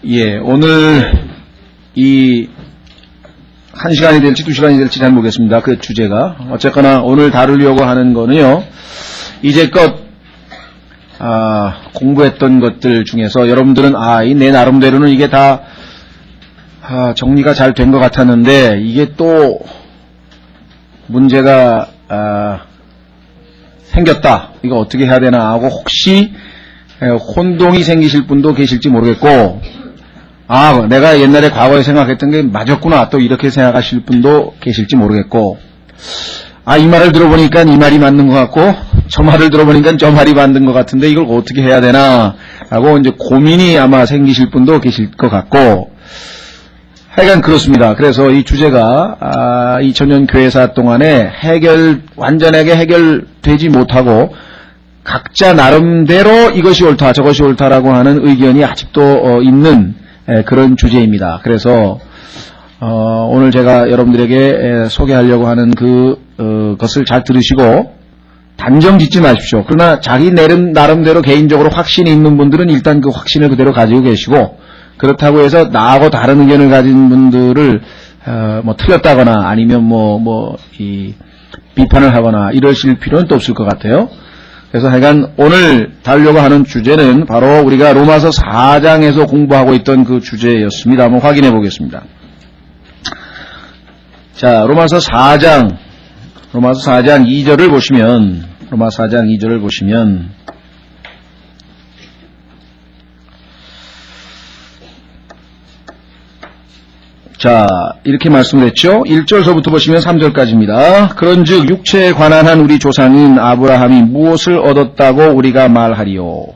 예, 오늘 이 1시간이 될지 2시간이 될지 잘 모르겠습니다. 그 주제가. 어쨌거나 오늘 다루려고 하는 거는요, 이제껏 공부했던 것들 중에서 여러분들은 내 나름대로는 이게 다 정리가 잘 된 것 같았는데 이게 또 문제가 생겼다. 이거 어떻게 해야 되나 하고 혹시 혼동이 생기실 분도 계실지 모르겠고, 내가 옛날에 과거에 생각했던 게 맞았구나, 또 이렇게 생각하실 분도 계실지 모르겠고, 이 말을 들어보니까 이 말이 맞는 것 같고, 저 말을 들어보니까 저 말이 맞는 것 같은데 이걸 어떻게 해야 되나 하고 이제 고민이 아마 생기실 분도 계실 것 같고, 하여간 그렇습니다. 그래서 이 주제가 2000년 교회사 동안에 완전하게 해결되지 못하고 각자 나름대로 이것이 옳다 저것이 옳다라고 하는 의견이 아직도 있는 그런 주제입니다. 그래서 오늘 제가 여러분들에게 소개하려고 하는 것을 잘 들으시고 단정 짓지 마십시오. 그러나 자기 나름대로 개인적으로 확신이 있는 분들은 일단 그 확신을 그대로 가지고 계시고, 그렇다고 해서 나하고 다른 의견을 가진 분들을 틀렸다거나 아니면 비판을 하거나 이러실 필요는 또 없을 것 같아요. 그래서 하여간 오늘 다루려고 하는 주제는 바로 우리가 로마서 4장에서 공부하고 있던 그 주제였습니다. 한번 확인해 보겠습니다. 자, 로마서 4장 2절을 보시면, 로마서 4장 2절을 보시면, 자, 이렇게 말씀을 했죠. 1절서부터 보시면 3절까지입니다. 그런즉 육체에 관한 한 우리 조상인 아브라함이 무엇을 얻었다고 우리가 말하리요.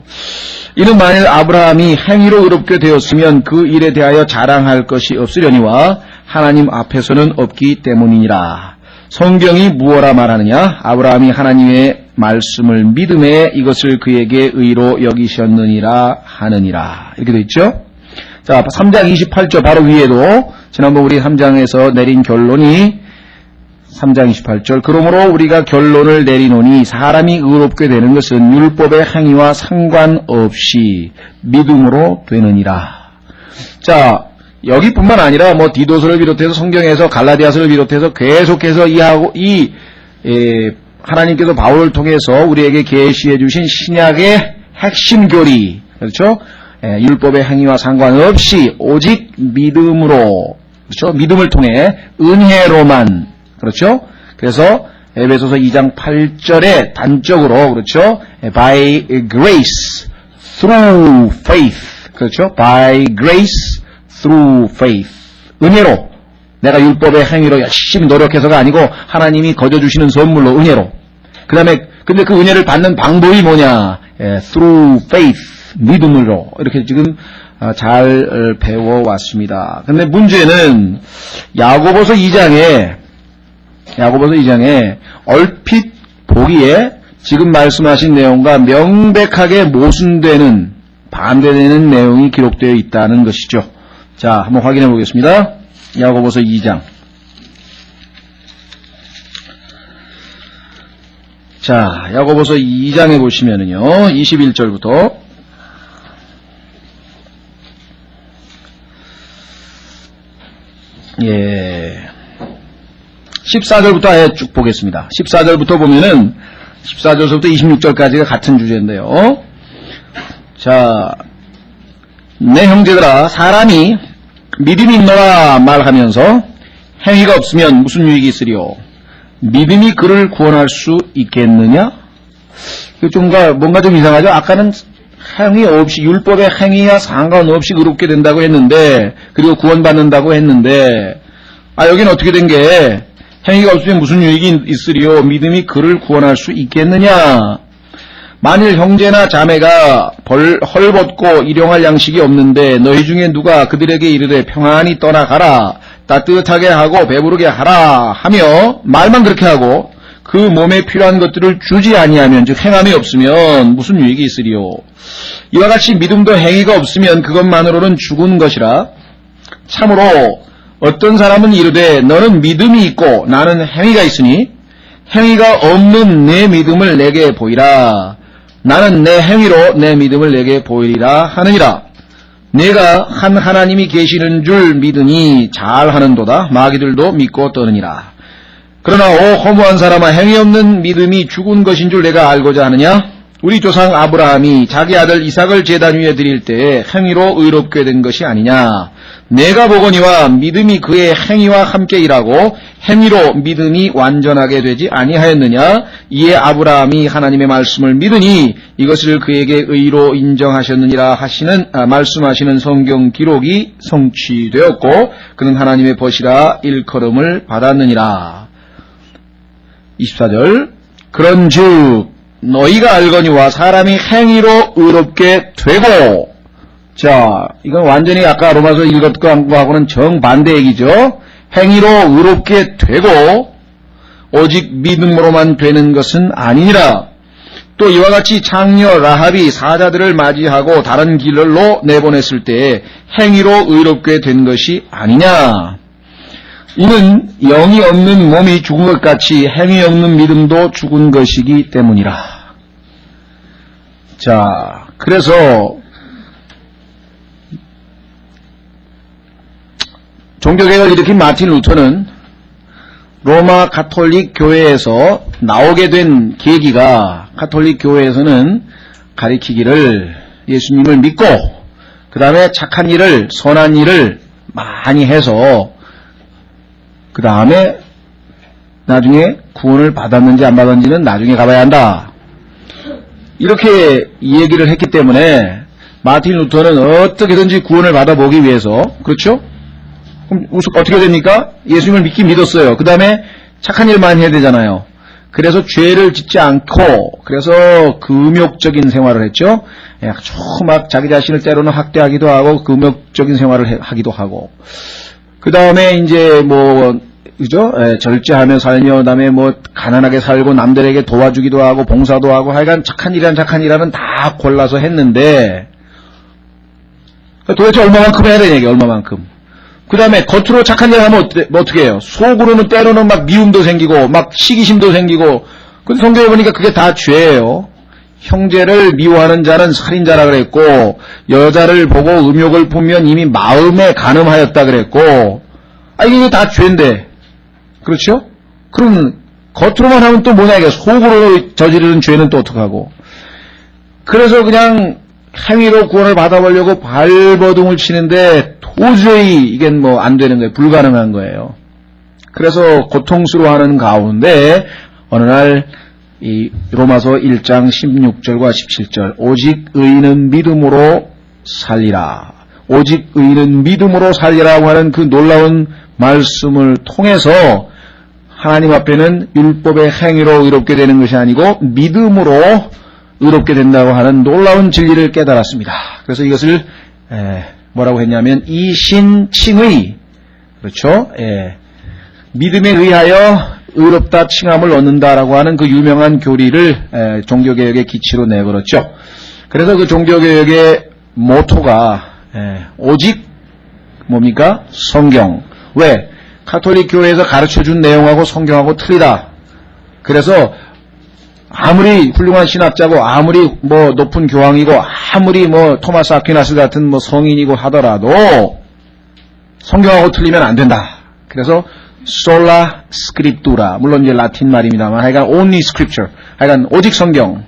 이는 만일 아브라함이 행위로 의롭게 되었으면 그 일에 대하여 자랑할 것이 없으려니와 하나님 앞에서는 없기 때문이니라. 성경이 무엇라 말하느냐? 아브라함이 하나님의 말씀을 믿음에 이것을 그에게 의로 여기셨느니라 하느니라. 이렇게 되어 있죠. 자, 3장 28절 바로 위에도 지난번 우리 3장에서 내린 결론이 3장 28절, 그러므로 우리가 결론을 내리노니 사람이 의롭게 되는 것은 율법의 행위와 상관없이 믿음으로 되느니라. 자, 여기뿐만 아니라 디도서를 비롯해서 성경에서 갈라디아서를 비롯해서 계속해서 하나님께서 바울을 통해서 우리에게 계시해 주신 신약의 핵심 교리, 그렇죠? 율법의 행위와 상관없이 오직 믿음으로, 그렇죠? 믿음을 통해 은혜로만, 그렇죠? 그래서 에베소서 2장 8절에 단적으로, 그렇죠? by grace through faith, 그렇죠? by grace through faith, 은혜로, 내가 율법의 행위로 열심히 노력해서가 아니고 하나님이 거저주시는 선물로 은혜로. 근데 그 은혜를 받는 방법이 뭐냐? through faith, 믿음으로. 이렇게 지금 잘 배워왔습니다. 근데 문제는 야고보서 2장에 얼핏 보기에 지금 말씀하신 내용과 명백하게 모순되는, 반대되는 내용이 기록되어 있다는 것이죠. 자, 한번 확인해 보겠습니다. 야고보서 2장. 자, 야고보서 2장에 보시면은요, 21절부터 14절부터 아예 쭉 보겠습니다. 14절부터 보면은 14절부터 26절까지가 같은 주제인데요. 자, 내 형제들아, 사람이 믿음이 있노라 말하면서 행위가 없으면 무슨 유익이 있으리요? 믿음이 그를 구원할 수 있겠느냐? 뭔가 좀 이상하죠? 아까는 행위 없이, 율법의 행위와 상관없이 의롭게 된다고 했는데, 그리고 구원받는다고 했는데, 여기는 어떻게 된 게, 행위가 없으면 무슨 유익이 있으리요? 믿음이 그를 구원할 수 있겠느냐? 만일 형제나 자매가 헐벗고 일용할 양식이 없는데 너희 중에 누가 그들에게 이르되 평안히 떠나가라, 따뜻하게 하고 배부르게 하라 하며 말만 그렇게 하고 그 몸에 필요한 것들을 주지 아니하면, 즉 행함이 없으면 무슨 유익이 있으리요? 이와 같이 믿음도 행위가 없으면 그것만으로는 죽은 것이라. 참으로 어떤 사람은 이르되 너는 믿음이 있고 나는 행위가 있으니 행위가 없는 내 믿음을 내게 보이라. 나는 내 행위로 내 믿음을 내게 보이리라 하느니라. 내가 한 하나님이 계시는 줄 믿으니 잘하는도다. 마귀들도 믿고 떠느니라. 그러나 오 허무한 사람아, 행위 없는 믿음이 죽은 것인 줄 내가 알고자 하느냐? 우리 조상 아브라함이 자기 아들 이삭을 제단 위에 드릴 때에 행위로 의롭게 된 것이 아니냐? 내가 보거니와 믿음이 그의 행위와 함께 일하고 행위로 믿음이 완전하게 되지 아니하였느냐? 이에 아브라함이 하나님의 말씀을 믿으니 이것을 그에게 의로 인정하셨느니라 말씀하시는 성경 기록이 성취되었고 그는 하나님의 벗이라 일컬음을 받았느니라. 24절. 그런즉 너희가 알거니와 사람이 행위로 의롭게 되고, 자, 이건 완전히 아까 로마서 읽었던 거하고는 정반대 얘기죠. 행위로 의롭게 되고 오직 믿음으로만 되는 것은 아니니라. 또 이와 같이 창녀 라합이 사자들을 맞이하고 다른 길로 내보냈을 때 행위로 의롭게 된 것이 아니냐. 이는 영이 없는 몸이 죽은 것 같이 행위 없는 믿음도 죽은 것이기 때문이라. 자, 그래서 종교개혁을 일으킨 마틴 루터는 로마 가톨릭 교회에서 나오게 된 계기가, 가톨릭 교회에서는 가리키기를 예수님을 믿고 그 다음에 착한 일을, 선한 일을 많이 해서 그 다음에 나중에 구원을 받았는지 안 받았는지는 나중에 가봐야 한다. 이렇게 얘기를 했기 때문에 마틴 루터는 어떻게든지 구원을 받아보기 위해서, 그렇죠? 그럼 어떻게 됩니까? 예수님을 믿긴 믿었어요. 그 다음에 착한 일만 해야 되잖아요. 그래서 죄를 짓지 않고, 그래서 금욕적인 생활을 했죠. 막 자기 자신을 때로는 학대하기도 하고 금욕적인 생활을 하기도 하고, 그 다음에 이제 그죠? 절제하며 살며, 그 다음에 가난하게 살고 남들에게 도와주기도 하고 봉사도 하고, 하여간 착한 일은 다 골라서 했는데, 도대체 얼마만큼 해야 되냐, 이게 얼마만큼. 그 다음에 겉으로 착한 일 하면 어떻게 해요? 속으로는 때로는 막 미움도 생기고, 막 시기심도 생기고, 근데 성경에 보니까 그게 다 죄예요. 형제를 미워하는 자는 살인자라 그랬고, 여자를 보고 음욕을 보면 이미 마음에 간음하였다 그랬고, 이게 다 죄인데. 그렇죠? 그럼 겉으로만 하면 또 뭐냐, 이게 속으로 저지르는 죄는 또 어떡하고. 그래서 그냥 행위로 구원을 받아보려고 발버둥을 치는데 도저히 이게 안 되는 거예요. 불가능한 거예요. 그래서 고통스러워하는 가운데 어느 날 이 로마서 1장 16절과 17절, 오직 의인은 믿음으로 살리라, 오직 의인은 믿음으로 살리라고 하는 그 놀라운 말씀을 통해서 하나님 앞에는 율법의 행위로 의롭게 되는 것이 아니고 믿음으로 의롭게 된다고 하는 놀라운 진리를 깨달았습니다. 그래서 이것을 뭐라고 했냐면 이신칭의, 그렇죠? 믿음에 의하여 의롭다 칭함을 얻는다라고 하는 그 유명한 교리를 종교개혁의 기치로 내걸었죠. 그래서 그 종교개혁의 모토가 오직 뭡니까? 성경. 왜? 가톨릭 교회에서 가르쳐준 내용하고 성경하고 틀리다. 그래서 아무리 훌륭한 신학자고 아무리 높은 교황이고 아무리 토마스 아퀴나스 같은 성인이고 하더라도 성경하고 틀리면 안 된다. 그래서 솔라 스크립투라, 물론 이제 라틴 말입니다만 하여간 only scripture, 하여간 오직 성경.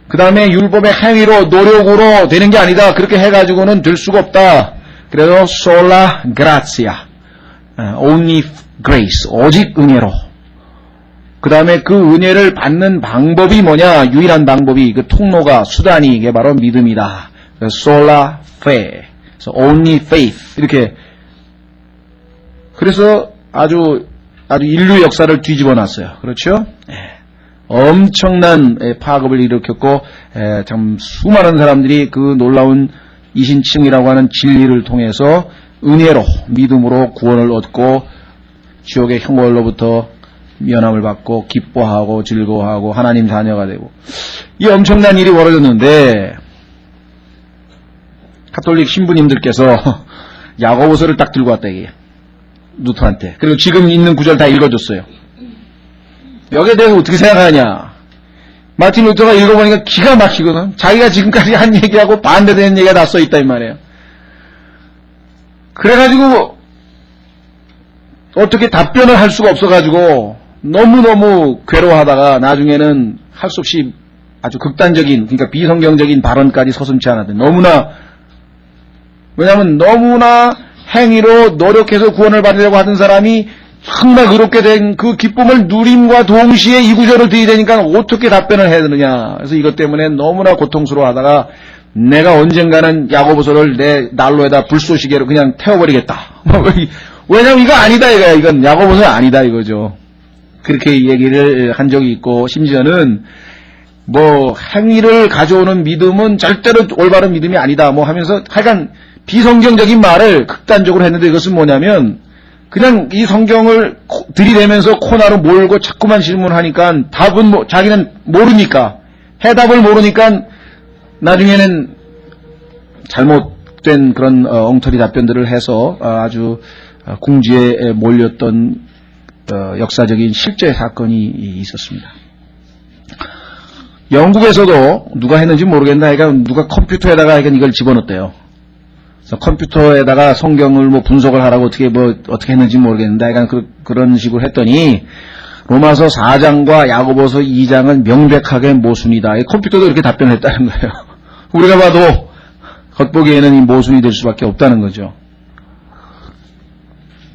그 다음에 율법의 행위로 노력으로 되는 게 아니다. 그렇게 해가지고는 될 수가 없다. 그래서 솔라 그라치아, only grace, 오직 은혜로. 그 다음에 그 은혜를 받는 방법이 뭐냐? 유일한 방법이, 그 통로가, 수단이 이게 바로 믿음이다. 솔라 페, only faith, 이렇게. 그래서 아주 인류 역사를 뒤집어 놨어요. 그렇죠? 엄청난 파급을 일으켰고, 참 수많은 사람들이 그 놀라운 이신칭이라고 하는 진리를 통해서 은혜로, 믿음으로 구원을 얻고 지옥의 형벌로부터 면함을 받고 기뻐하고 즐거워하고 하나님 자녀가 되고, 이 엄청난 일이 벌어졌는데 가톨릭 신부님들께서 야고보서를 딱 들고 왔다, 이게 루터한테. 그리고 지금 있는 구절 다 읽어줬어요. 여기에 대해서 어떻게 생각하냐? 마틴 루터가 읽어보니까 기가 막히거든. 자기가 지금까지 한 얘기하고 반대되는 얘기가 다 써있다 이 말이에요. 그래가지고 어떻게 답변을 할 수가 없어가지고 너무너무 괴로워하다가 나중에는 할 수 없이 아주 극단적인, 그러니까 비성경적인 발언까지 서슴지 않았던, 왜냐하면 너무나 행위로 노력해서 구원을 받으려고 하던 사람이 정말 의롭게 된 그 기쁨을 누림과 동시에 이 구절을 들이대니까 어떻게 답변을 해야 되느냐. 그래서 이것 때문에 너무나 고통스러워하다가 내가 언젠가는 야고보서를 내 난로에다 불쏘시개로 그냥 태워버리겠다. 왜냐면 이거 아니다, 이건 야고보서 아니다 이거죠. 그렇게 얘기를 한 적이 있고, 심지어는 행위를 가져오는 믿음은 절대로 올바른 믿음이 아니다 하면서 하여간 비성경적인 말을 극단적으로 했는데, 이것은 뭐냐면 그냥 이 성경을 들이대면서 코너로 몰고 자꾸만 질문하니까 답은 자기는 모르니까, 해답을 모르니까 나중에는 잘못된 그런 엉터리 답변들을 해서 아주 궁지에 몰렸던 역사적인 실제 사건이 있었습니다. 영국에서도 누가 했는지 모르겠는데, 그러니까 누가 컴퓨터에다가 이걸 집어넣었대요. 그래서 컴퓨터에다가 성경을 분석을 하라고 어떻게 했는지 모르겠는데, 그런 식으로 했더니 로마서 4장과 야고보서 2장은 명백하게 모순이다. 컴퓨터도 이렇게 답변을 했다는 거예요. 우리가 봐도 겉보기에는 이 모순이 될 수밖에 없다는 거죠.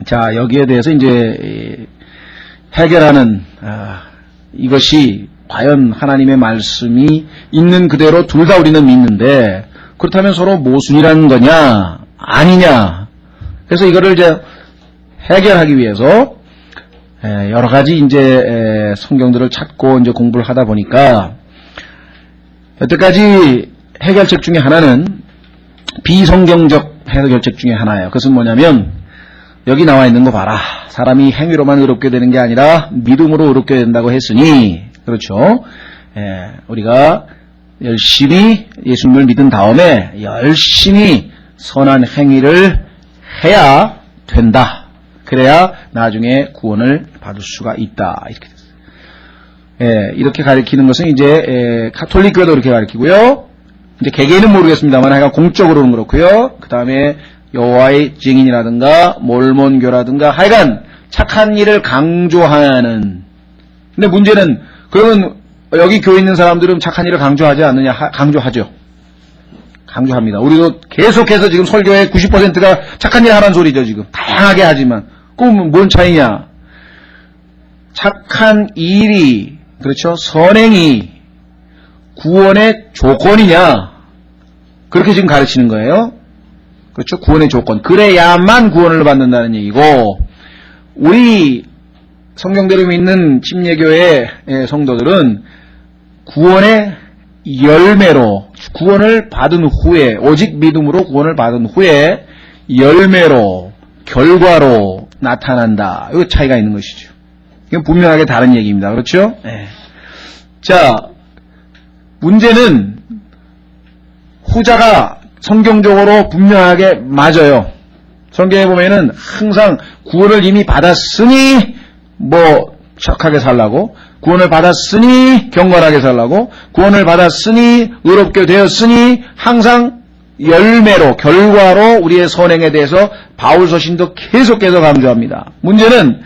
자, 여기에 대해서 이제 해결하는 이것이 과연 하나님의 말씀이 있는 그대로 둘 다 우리는 믿는데, 그렇다면 서로 모순이라는 거냐 아니냐. 그래서 이거를 이제 해결하기 위해서 여러 가지 이제 성경들을 찾고 이제 공부를 하다 보니까, 여태까지 해결책 중에 하나는 비성경적 해결책 중에 하나예요. 그것은 뭐냐면, 여기 나와 있는 거 봐라. 사람이 행위로만 의롭게 되는 게 아니라 믿음으로 의롭게 된다고 했으니, 그렇죠. 우리가 열심히 예수님을 믿은 다음에 열심히 선한 행위를 해야 된다. 그래야 나중에 구원을 받을 수가 있다. 이렇게 됐어요. 이렇게 가르치는 것은 이제 가톨릭 교회도 이렇게 가르치고요. 이제 개개인은 모르겠습니다만 하여간 공적으로는 그렇고요. 그 다음에 여호와의 증인이라든가 몰몬교라든가 하여간 착한 일을 강조하는. 근데 문제는, 그러면 여기 교회 있는 사람들은 착한 일을 강조하지 않느냐? 강조하죠. 강조합니다. 우리도 계속해서 지금 설교의 90%가 착한 일 하라는 소리죠, 지금. 다양하게 하지만. 그럼 뭔 차이냐? 착한 일이, 그렇죠? 선행이 구원의 조건이냐? 그렇게 지금 가르치는 거예요. 그렇죠? 구원의 조건. 그래야만 구원을 받는다는 얘기고, 우리 성경대로 믿는 침례교회 성도들은 구원의 열매로, 구원을 받은 후에, 오직 믿음으로 구원을 받은 후에 열매로, 결과로 나타난다. 이거 차이가 있는 것이죠. 이건 분명하게 다른 얘기입니다. 그렇죠? 네. 자, 문제는 후자가 성경적으로 분명하게 맞아요. 성경에 보면은 항상 구원을 이미 받았으니 착하게 살라고, 구원을 받았으니 경건하게 살라고, 구원을 받았으니 의롭게 되었으니, 항상 열매로, 결과로 우리의 선행에 대해서 바울 서신도 계속해서 강조합니다. 문제는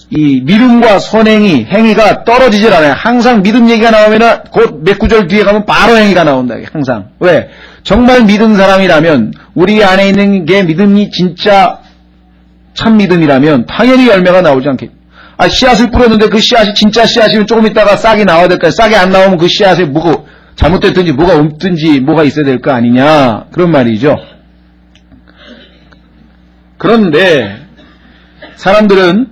이 믿음과 선행이, 행위가 떨어지질 않아요. 항상 믿음 얘기가 나오면은 곧 몇 구절 뒤에 가면 바로 행위가 나온다. 항상. 왜? 정말 믿은 사람이라면, 우리 안에 있는 게 믿음이 진짜 참 믿음이라면 당연히 열매가 나오지 않겠죠. 씨앗을 뿌렸는데 그 씨앗이 진짜 씨앗이면 조금 있다가 싹이 나와야 될까요? 싹이 안 나오면 그 씨앗에 뭐가 잘못됐든지 뭐가 없든지 뭐가 있어야 될 거 아니냐, 그런 말이죠. 그런데 사람들은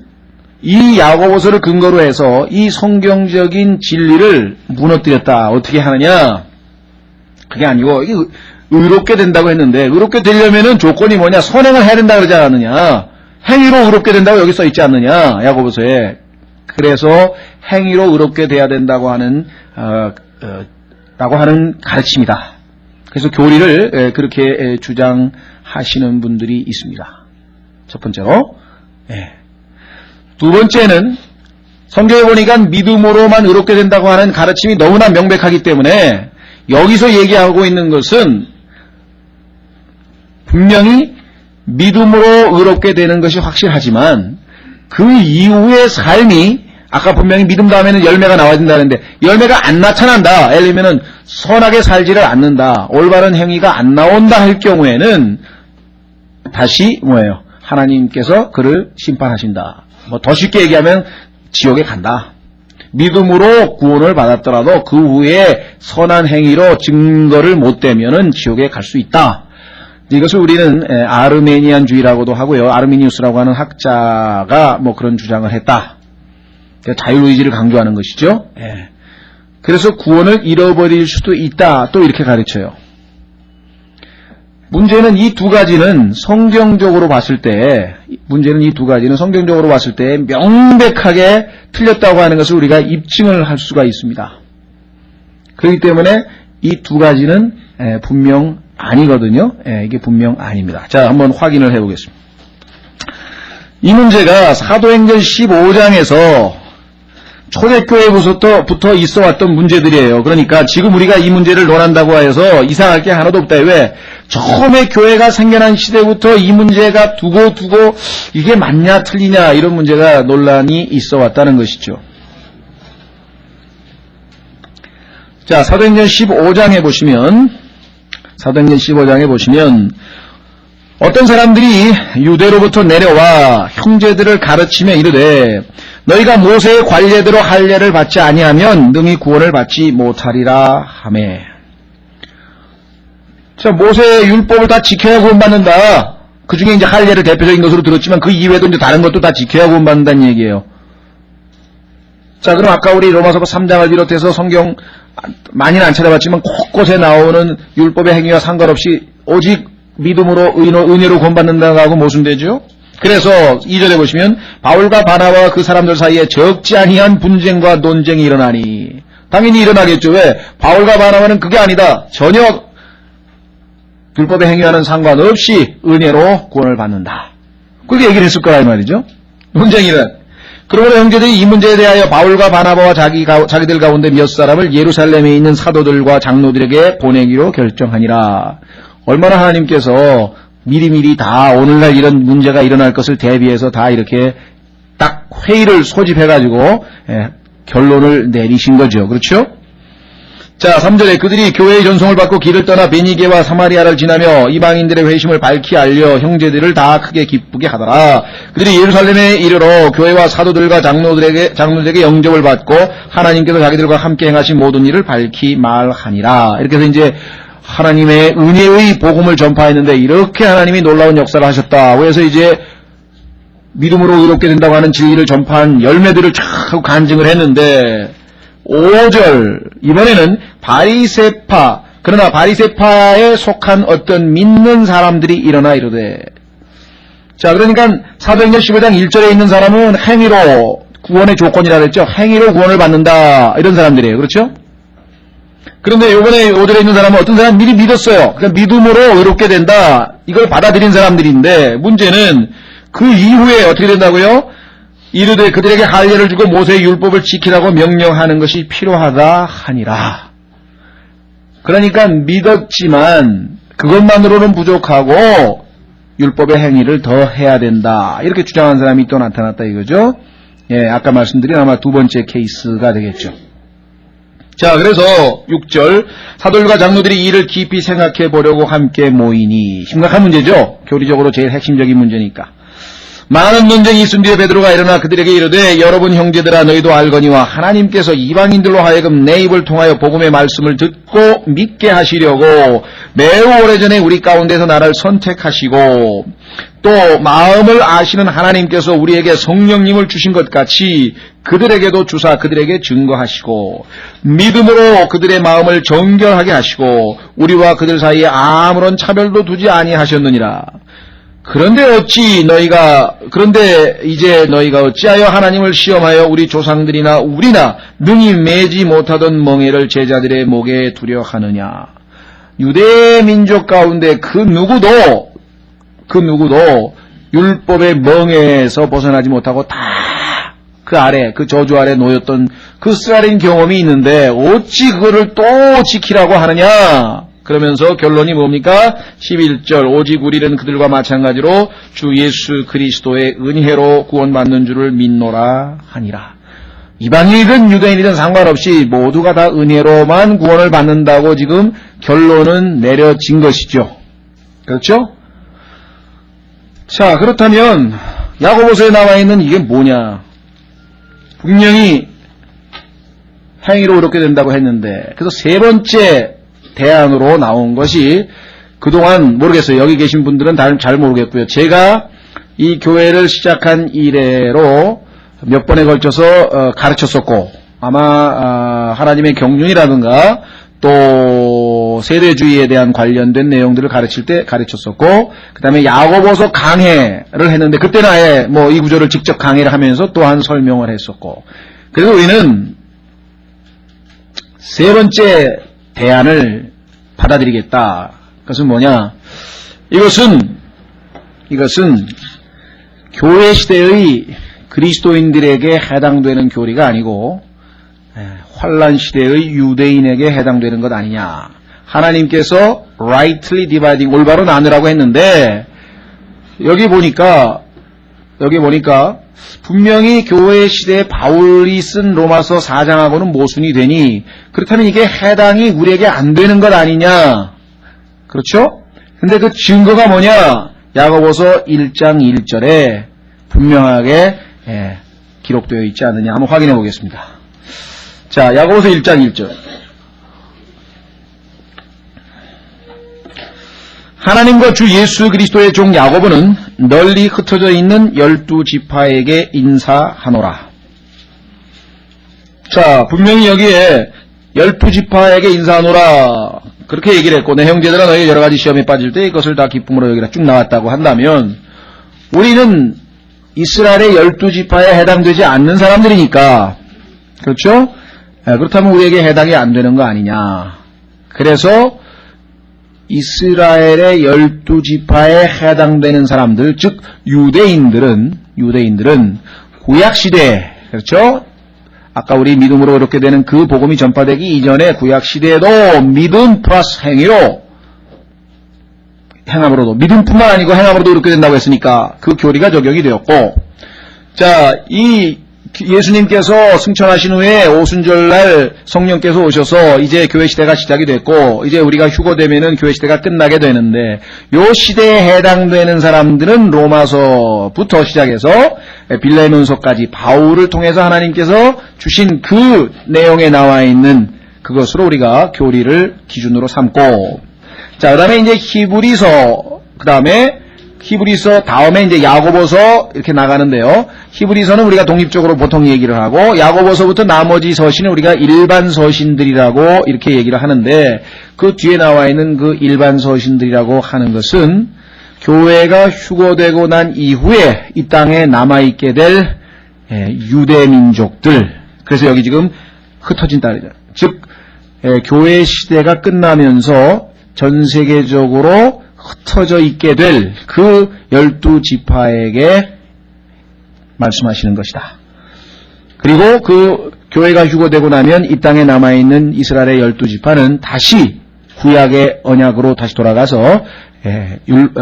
이 야고보서를 근거로 해서 이 성경적인 진리를 무너뜨렸다. 어떻게 하느냐? 그게 아니고, 이게 의롭게 된다고 했는데, 의롭게 되려면은 조건이 뭐냐? 선행을 해야 된다 그러지 않느냐? 행위로 의롭게 된다고 여기 써 있지 않느냐? 야고보서에. 그래서 행위로 의롭게 돼야 된다고 하는 라고 하는 가르침이다. 그래서 교리를 그렇게 주장하시는 분들이 있습니다. 첫 번째로. 두 번째는 성경에 보니까 믿음으로만 의롭게 된다고 하는 가르침이 너무나 명백하기 때문에 여기서 얘기하고 있는 것은 분명히 믿음으로 의롭게 되는 것이 확실하지만 그 이후의 삶이 아까 분명히 믿음 다음에는 열매가 나와야 된다는데 열매가 안 나타난다. 예를 들면은 선하게 살지를 않는다. 올바른 행위가 안 나온다 할 경우에는 다시 뭐예요? 하나님께서 그를 심판하신다. 뭐 더 쉽게 얘기하면 지옥에 간다. 믿음으로 구원을 받았더라도 그 후에 선한 행위로 증거를 못 대면은 지옥에 갈 수 있다. 이것을 우리는 아르메니안주의라고도 하고요. 아르미니우스라고 하는 학자가 뭐 그런 주장을 했다. 자율의지를 강조하는 것이죠. 그래서 구원을 잃어버릴 수도 있다. 또 이렇게 가르쳐요. 문제는 이 두 가지는 성경적으로 봤을 때 명백하게 틀렸다고 하는 것을 우리가 입증을 할 수가 있습니다. 그렇기 때문에 이 두 가지는 분명 아니거든요. 이게 분명 아닙니다. 자, 한번 확인을 해보겠습니다. 이 문제가 사도행전 15장에서 초대교회부터 있어 왔던 문제들이에요. 그러니까 지금 우리가 이 문제를 논한다고 해서 이상할 게 하나도 없다. 왜? 처음에 교회가 생겨난 시대부터 이 문제가 두고 이게 맞냐 틀리냐 이런 문제가 논란이 있어 왔다는 것이죠. 자, 사도행전 15장에 보시면 어떤 사람들이 유대로부터 내려와 형제들을 가르치며 이르되 너희가 모세의 관례대로 할례를 받지 아니하면 능히 구원을 받지 못하리라 하매. 자, 모세의 율법을 다 지켜야 구원받는다. 그 중에 이제 할례를 대표적인 것으로 들었지만 그 이외에도 이제 다른 것도 다 지켜야 구원받는다는 얘기예요. 자, 그럼 아까 우리 로마서 3장을 비롯해서 성경 많이는 안 찾아봤지만 곳곳에 나오는 율법의 행위와 상관없이 오직 믿음으로 은혜로 구원받는다고 하고 모순되죠? 그래서 2절에 보시면 바울과 바나바와 그 사람들 사이에 적지 아니한 분쟁과 논쟁이 일어나니. 당연히 일어나겠죠. 왜? 바울과 바나바는 그게 아니다. 전혀 율법의 행위와는 상관없이 은혜로 구원을 받는다. 그렇게 얘기를 했을 거라 이 말이죠. 논쟁이란. 그러므로 형제들이 이 문제에 대하여 바울과 바나바와 자기들 가운데 몇 사람을 예루살렘에 있는 사도들과 장로들에게 보내기로 결정하니라. 얼마나 하나님께서 미리미리 다 오늘날 이런 문제가 일어날 것을 대비해서 다 이렇게 딱 회의를 소집해가지고 결론을 내리신 거죠. 그렇죠? 자, 3절에 그들이 교회의 전송을 받고 길을 떠나 베니게와 사마리아를 지나며 이방인들의 회심을 밝히 알려 형제들을 다 크게 기쁘게 하더라. 그들이 예루살렘에 이르러 교회와 사도들과 장로들에게 영접을 받고 하나님께서 자기들과 함께 행하신 모든 일을 밝히 말하니라. 이렇게 해서 이제 하나님의 은혜의 복음을 전파했는데 이렇게 하나님이 놀라운 역사를 하셨다. 그래서 이제 믿음으로 의롭게 된다고 하는 진리를 전파한 열매들을 쫙 간증을 했는데 5절 이번에는 그러나 바리새파에 속한 어떤 믿는 사람들이 일어나 이르되. 자, 그러니까 사도행전 15장 1절에 있는 사람은 행위로 구원의 조건이라 그랬죠. 행위로 구원을 받는다 이런 사람들이에요. 그렇죠? 그런데 요번에 5절에 있는 사람은 어떤 사람은 미리 믿었어요. 그러니까 믿음으로 의롭게 된다. 이걸 받아들인 사람들인데 문제는 그 이후에 어떻게 된다고요? 이르되 그들에게 할례를 주고 모세의 율법을 지키라고 명령하는 것이 필요하다 하니라. 그러니까 믿었지만 그것만으로는 부족하고 율법의 행위를 더 해야 된다. 이렇게 주장한 사람이 또 나타났다 이거죠. 예, 아까 말씀드린 아마 두 번째 케이스가 되겠죠. 자, 그래서 6절 사도들과 장로들이 이 일을 깊이 생각해 보려고 함께 모이니. 심각한 문제죠. 교리적으로 제일 핵심적인 문제니까. 많은 논쟁이 있은 뒤에 베드로가 일어나 그들에게 이르되 여러분 형제들아 너희도 알거니와 하나님께서 이방인들로 하여금 내 입을 통하여 복음의 말씀을 듣고 믿게 하시려고 매우 오래전에 우리 가운데서 나를 선택하시고 또 마음을 아시는 하나님께서 우리에게 성령님을 주신 것 같이 그들에게도 주사 그들에게 증거하시고 믿음으로 그들의 마음을 정결하게 하시고 우리와 그들 사이에 아무런 차별도 두지 아니하셨느니라. 그런데 이제 너희가 어찌하여 하나님을 시험하여 우리 조상들이나 우리나 능히 매지 못하던 멍에를 제자들의 목에 두려 하느냐. 유대 민족 가운데 그 누구도 율법의 멍에에서 벗어나지 못하고 다 그 저주 아래 놓였던 그 쓰라린 경험이 있는데 어찌 그거를 또 지키라고 하느냐. 그러면서 결론이 뭡니까? 11절 오직 우리는 그들과 마찬가지로 주 예수 그리스도의 은혜로 구원받는 줄을 믿노라 하니라. 이방인이든 유대인이든 상관없이 모두가 다 은혜로만 구원을 받는다고 지금 결론은 내려진 것이죠. 그렇죠? 자, 그렇다면 야고보서에 나와 있는 이게 뭐냐? 분명히 행위로 그렇게 된다고 했는데, 그래서 세 번째 대안으로 나온 것이, 그동안 모르겠어요. 여기 계신 분들은 잘 모르겠고요. 제가 이 교회를 시작한 이래로 몇 번에 걸쳐서 가르쳤었고, 아마 하나님의 경륜이라든가 또 세대주의에 대한 관련된 내용들을 가르칠 때 가르쳤었고, 그 다음에 야고보서 강해를 했는데, 그때는 아예 이 구절을 직접 강해를 하면서 또한 설명을 했었고, 그래서 우리는 세 번째 대안을 받아들이겠다. 그것은 뭐냐? 이것은 교회 시대의 그리스도인들에게 해당되는 교리가 아니고 환란 시대의 유대인에게 해당되는 것 아니냐. 하나님께서 rightly dividing, 올바로 나누라고 했는데, 여기 보니까 분명히 교회 시대에 바울이 쓴 로마서 4장하고는 모순이 되니, 그렇다면 이게 해당이 우리에게 안 되는 것 아니냐. 그렇죠? 근데 그 증거가 뭐냐? 야고보서 1장 1절에 분명하게 기록되어 있지 않느냐. 한번 확인해 보겠습니다. 자, 야고보서 1장 1절. 하나님과 주 예수 그리스도의 종 야고보는 널리 흩어져 있는 12지파에게 인사하노라. 자, 분명히 여기에 12지파에게 인사하노라 그렇게 얘기를 했고, 내 형제들아 너희 여러 가지 시험에 빠질 때 이것을 다 기쁨으로 여기다 쭉 나왔다고 한다면, 우리는 이스라엘의 12지파에 해당되지 않는 사람들이니까, 그렇죠? 그렇다면 우리에게 해당이 안 되는 거 아니냐. 그래서 이스라엘의 12지파에 해당되는 사람들, 즉 유대인들은 구약시대, 그렇죠? 아까 우리 믿음으로 그렇게 되는 그 복음이 전파되기 이전에 구약시대에도 믿음 플러스 행함으로도, 믿음뿐만 아니고 행함으로도 그렇게 된다고 했으니까 그 교리가 적용이 되었고, 자, 이 예수님께서 승천하신 후에 오순절날 성령께서 오셔서 이제 교회 시대가 시작이 됐고, 이제 우리가 휴거되면은 교회 시대가 끝나게 되는데, 요 시대에 해당되는 사람들은 로마서부터 시작해서 빌레몬서까지 바울을 통해서 하나님께서 주신 그 내용에 나와 있는 그것으로 우리가 교리를 기준으로 삼고, 자, 그 다음에 이제 히브리서 다음에 이제 야고보서 이렇게 나가는데요. 히브리서는 우리가 독립적으로 보통 얘기를 하고, 야고보서부터 나머지 서신은 우리가 일반 서신들이라고 이렇게 얘기를 하는데, 그 뒤에 나와 있는 그 일반 서신들이라고 하는 것은 교회가 휴거되고 난 이후에 이 땅에 남아있게 될 유대 민족들, 그래서 여기 지금 흩어진 땅이죠. 즉 교회 시대가 끝나면서 전 세계적으로 흩어져 있게 될 그 12지파에게 말씀하시는 것이다. 그리고 그 교회가 휴거되고 나면 이 땅에 남아있는 이스라엘의 12지파는 다시 구약의 언약으로 다시 돌아가서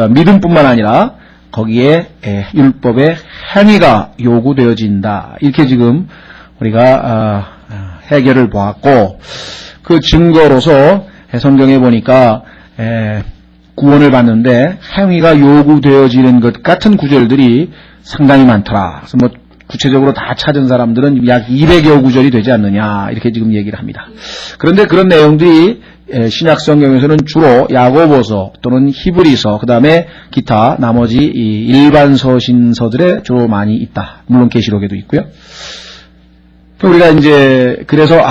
믿음뿐만 아니라 거기에 율법의 행위가 요구되어진다. 이렇게 지금 우리가 해결을 보았고, 그 증거로서 성경에 보니까 구원을 받는데 행위가 요구되어지는 것 같은 구절들이 상당히 많더라. 그래서 구체적으로 다 찾은 사람들은 약 200여 구절이 되지 않느냐 이렇게 지금 얘기를 합니다. 그런데 그런 내용들이 신약 성경에서는 주로 야고보서 또는 히브리서, 그 다음에 기타 나머지 일반 서신서들에 주로 많이 있다. 물론 계시록에도 있고요. 우리가 이제 그래서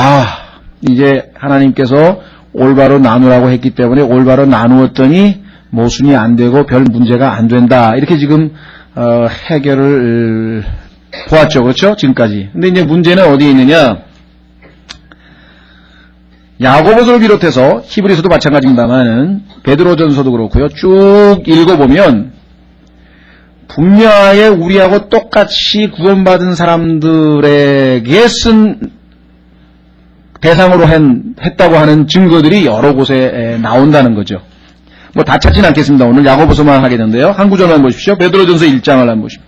이제 하나님께서 올바로 나누라고 했기 때문에 올바로 나누었더니 모순이 안 되고 별 문제가 안 된다. 이렇게 지금 해결을 보았죠. 그렇죠? 지금까지. 근데 이제 문제는 어디에 있느냐? 야고보서를 비롯해서 히브리서도 마찬가지입니다만은 베드로전서도 그렇고요. 쭉 읽어보면 분명하게 우리하고 똑같이 구원받은 사람들에게 쓴 대상으로 했다고 하는 증거들이 여러 곳에 나온다는 거죠. 뭐 다 찾지는 않겠습니다. 오늘 야고보서만 하겠는데요. 한 구절만 보십시오. 베드로전서 1장을 한번 보십시오.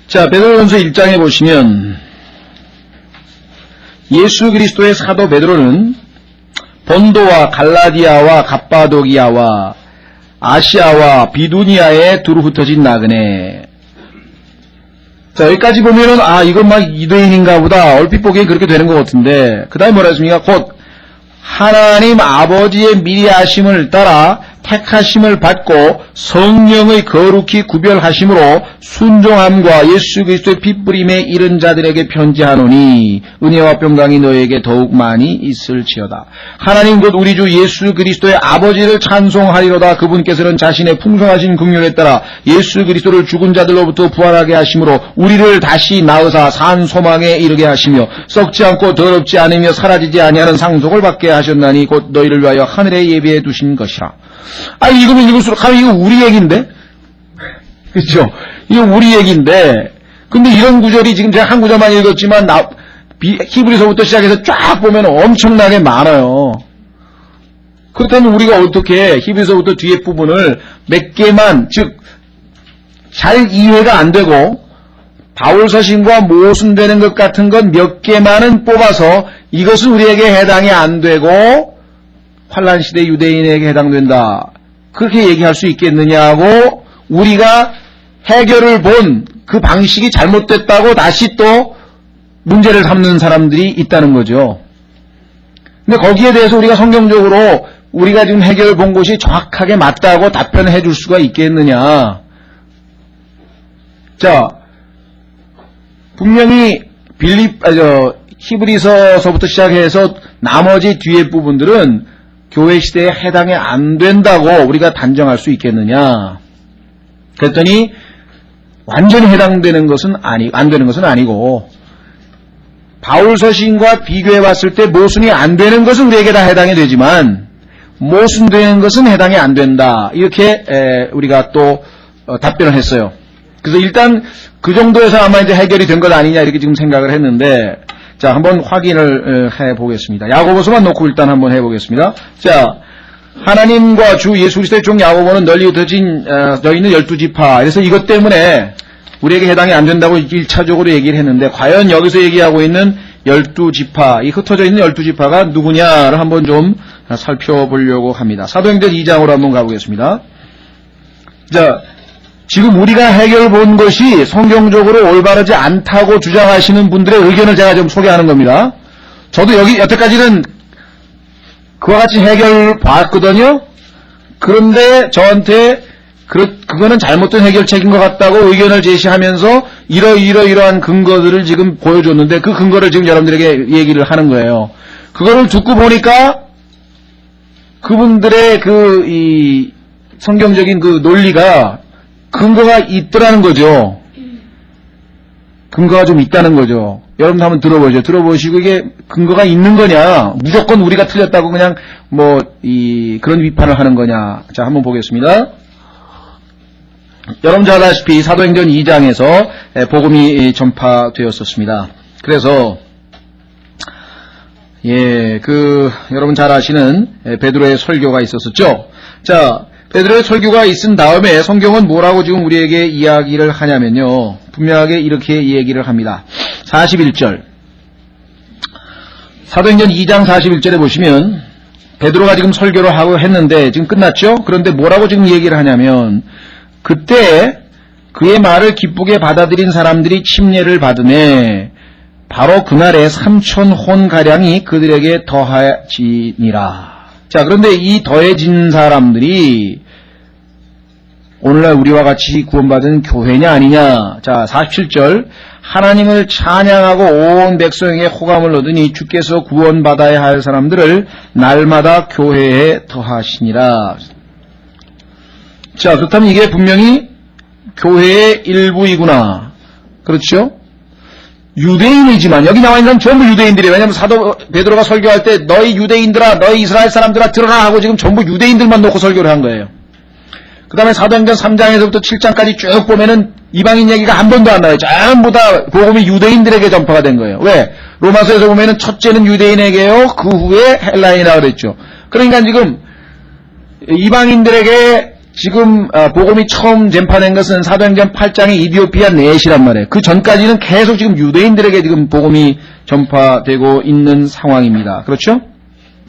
자, 베드로전서 1장에 보시면 예수 그리스도의 사도 베드로는 본도와 갈라디아와 갑바도기아와 아시아와 비두니아에 두루 흩어진 나그네. 자, 여기까지 보면은 이건 막 유대인인가 보다 얼핏 보기에 그렇게 되는 것 같은데 그 다음에 뭐라 했습니까? 곧 하나님 아버지의 미리 하심을 따라 택하심을 받고 성령의 거룩히 구별하심으로 순종함과 예수 그리스도의 핏부림에 이른 자들에게 편지하노니 은혜와 평강이 너에게 더욱 많이 있을지어다. 하나님 곧 우리 주 예수 그리스도의 아버지를 찬송하리로다. 그분께서는 자신의 풍성하신 긍휼에 따라 예수 그리스도를 죽은 자들로부터 부활하게 하심으로 우리를 다시 낳으사 산 소망에 이르게 하시며 썩지 않고 더럽지 않으며 사라지지 아니하는 상속을 받게 하셨나니 곧 너희를 위하여 하늘에 예비해 두신 것이라. 읽으면 읽을수록 이거 우리 얘기인데? 그렇죠? 이거 우리 얘기인데 근데 이런 구절이 지금 제가 한 구절만 읽었지만 히브리서부터 시작해서 쫙 보면 엄청나게 많아요. 그렇다면 우리가 어떻게 히브리서부터 뒤에 부분을 몇 개만 즉 잘 이해가 안 되고 바울 서신과 모순되는 것 같은 건 몇 개만은 뽑아서 이것은 우리에게 해당이 안 되고 환란시대 유대인에게 해당된다. 그렇게 얘기할 수 있겠느냐고 우리가 해결을 본 그 방식이 잘못됐다고 다시 또 문제를 삼는 사람들이 있다는 거죠. 근데 거기에 대해서 우리가 성경적으로 우리가 지금 해결을 본 것이 정확하게 맞다고 답변해 줄 수가 있겠느냐. 자, 분명히 히브리서서부터 시작해서 나머지 뒤에 부분들은 교회 시대에 해당이 안 된다고 우리가 단정할 수 있겠느냐. 그랬더니 완전히 해당되는 것은 안 되는 것은 아니고 바울 서신과 비교해 봤을 때 모순이 안 되는 것은 우리에게 다 해당이 되지만 모순되는 것은 해당이 안 된다. 이렇게 우리가 또 답변을 했어요. 그래서 일단 그 정도에서 아마 이제 해결이 된 것 아니냐 이렇게 지금 생각을 했는데 자, 한번 확인을 해보겠습니다. 야고보서만 놓고 일단 한번 해보겠습니다. 자, 하나님과 주 예수 그리스도의 종 야고보는 널리 흩어진 너희는 12지파. 그래서 이것 때문에 우리에게 해당이 안 된다고 1차적으로 얘기를 했는데 과연 여기서 얘기하고 있는 12지파, 이 흩어져 있는 12지파가 누구냐를 한번 좀 살펴보려고 합니다. 사도행전 2장으로 한번 가보겠습니다. 자, 지금 우리가 해결 본 것이 성경적으로 올바르지 않다고 주장하시는 분들의 의견을 제가 좀 소개하는 겁니다. 저도 여태까지는 그와 같이 해결 봤거든요. 그런데 저한테 그거는 잘못된 해결책인 것 같다고 의견을 제시하면서 이러한 근거들을 지금 보여줬는데 그 근거를 지금 여러분들에게 얘기를 하는 거예요. 그거를 듣고 보니까 그분들의 이 성경적인 그 논리가 근거가 있더라는 거죠. 근거가 좀 있다는 거죠. 여러분 한번 들어보죠. 들어보시고 이게 근거가 있는 거냐, 무조건 우리가 틀렸다고 그냥 그런 비판을 하는 거냐. 자, 한번 보겠습니다. 여러분 잘 아다시피 사도행전 2장에서 복음이 전파되었었습니다. 그래서 여러분 잘 아시는 베드로의 설교가 있었었죠. 자, 베드로의 설교가 있은 다음에 성경은 뭐라고 지금 우리에게 이야기를 하냐면요. 분명하게 이렇게 얘기를 합니다. 41절. 사도행전 2장 41절에 보시면 베드로가 지금 설교를 하고 했는데 지금 끝났죠? 그런데 뭐라고 지금 얘기를 하냐면 그때 그의 말을 기쁘게 받아들인 사람들이 침례를 받으매 바로 그날에 3,000혼가량이 그들에게 더해지니라. 자, 그런데 이 더해진 사람들이 오늘날 우리와 같이 구원받은 교회냐 아니냐. 자, 47절. 하나님을 찬양하고 온 백성에게 호감을 얻으니 주께서 구원받아야 할 사람들을 날마다 교회에 더하시니라. 자, 그렇다면 이게 분명히 교회의 일부이구나. 그렇죠? 유대인이지만 여기 나와 있는 건 전부 유대인들이에요. 왜냐하면 사도 베드로가 설교할 때 너희 유대인들아, 너희 이스라엘 사람들아 들어라 하고 지금 전부 유대인들만 놓고 설교를 한 거예요. 그 다음에 사도행전 3장에서부터 7장까지 쭉 보면은 이방인 얘기가 한 번도 안 나와요. 전부 다 복음이 유대인들에게 전파가 된 거예요. 왜? 로마서에서 보면은 첫째는 유대인에게요. 그 후에 헬라인이라고 그랬죠. 그러니까 지금 이방인들에게 지금 복음이 처음 전파된 것은 사도행전 8장의 이디오피아 넷이란 말이에요. 그 전까지는 계속 지금 유대인들에게 지금 복음이 전파되고 있는 상황입니다. 그렇죠?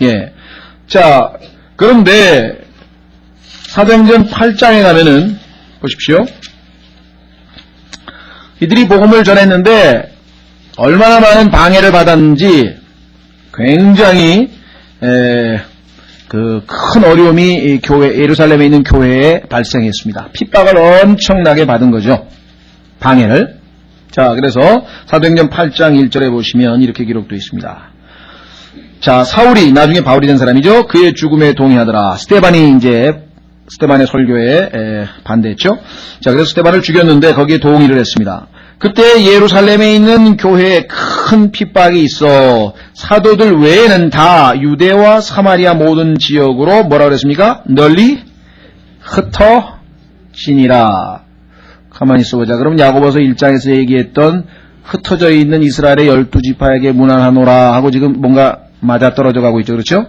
예. 자, 그런데 사도행전 8장에 가면은 보십시오. 이들이 복음을 전했는데 얼마나 많은 방해를 받았는지 굉장히 그 큰 어려움이 이 교회, 예루살렘에 있는 교회에 발생했습니다. 핍박을 엄청나게 받은 거죠. 방해를. 자, 그래서 사도행전 8장 1절에 보시면 이렇게 기록되어 있습니다. 자, 사울이 나중에 바울이 된 사람이죠. 그의 죽음에 동의하더라. 스데반의 설교에 반대했죠. 자, 그래서 스데반을 죽였는데 거기에 동의를 했습니다. 그때 예루살렘에 있는 교회에 큰 핍박이 있어 사도들 외에는 다 유대와 사마리아 모든 지역으로 뭐라 그랬습니까? 널리 흩어지니라. 가만히 있어보자. 그럼 야고보서 1장에서 얘기했던 흩어져 있는 이스라엘의 12지파에게 문안하노라 하고 지금 뭔가 맞아떨어져 가고 있죠. 그렇죠?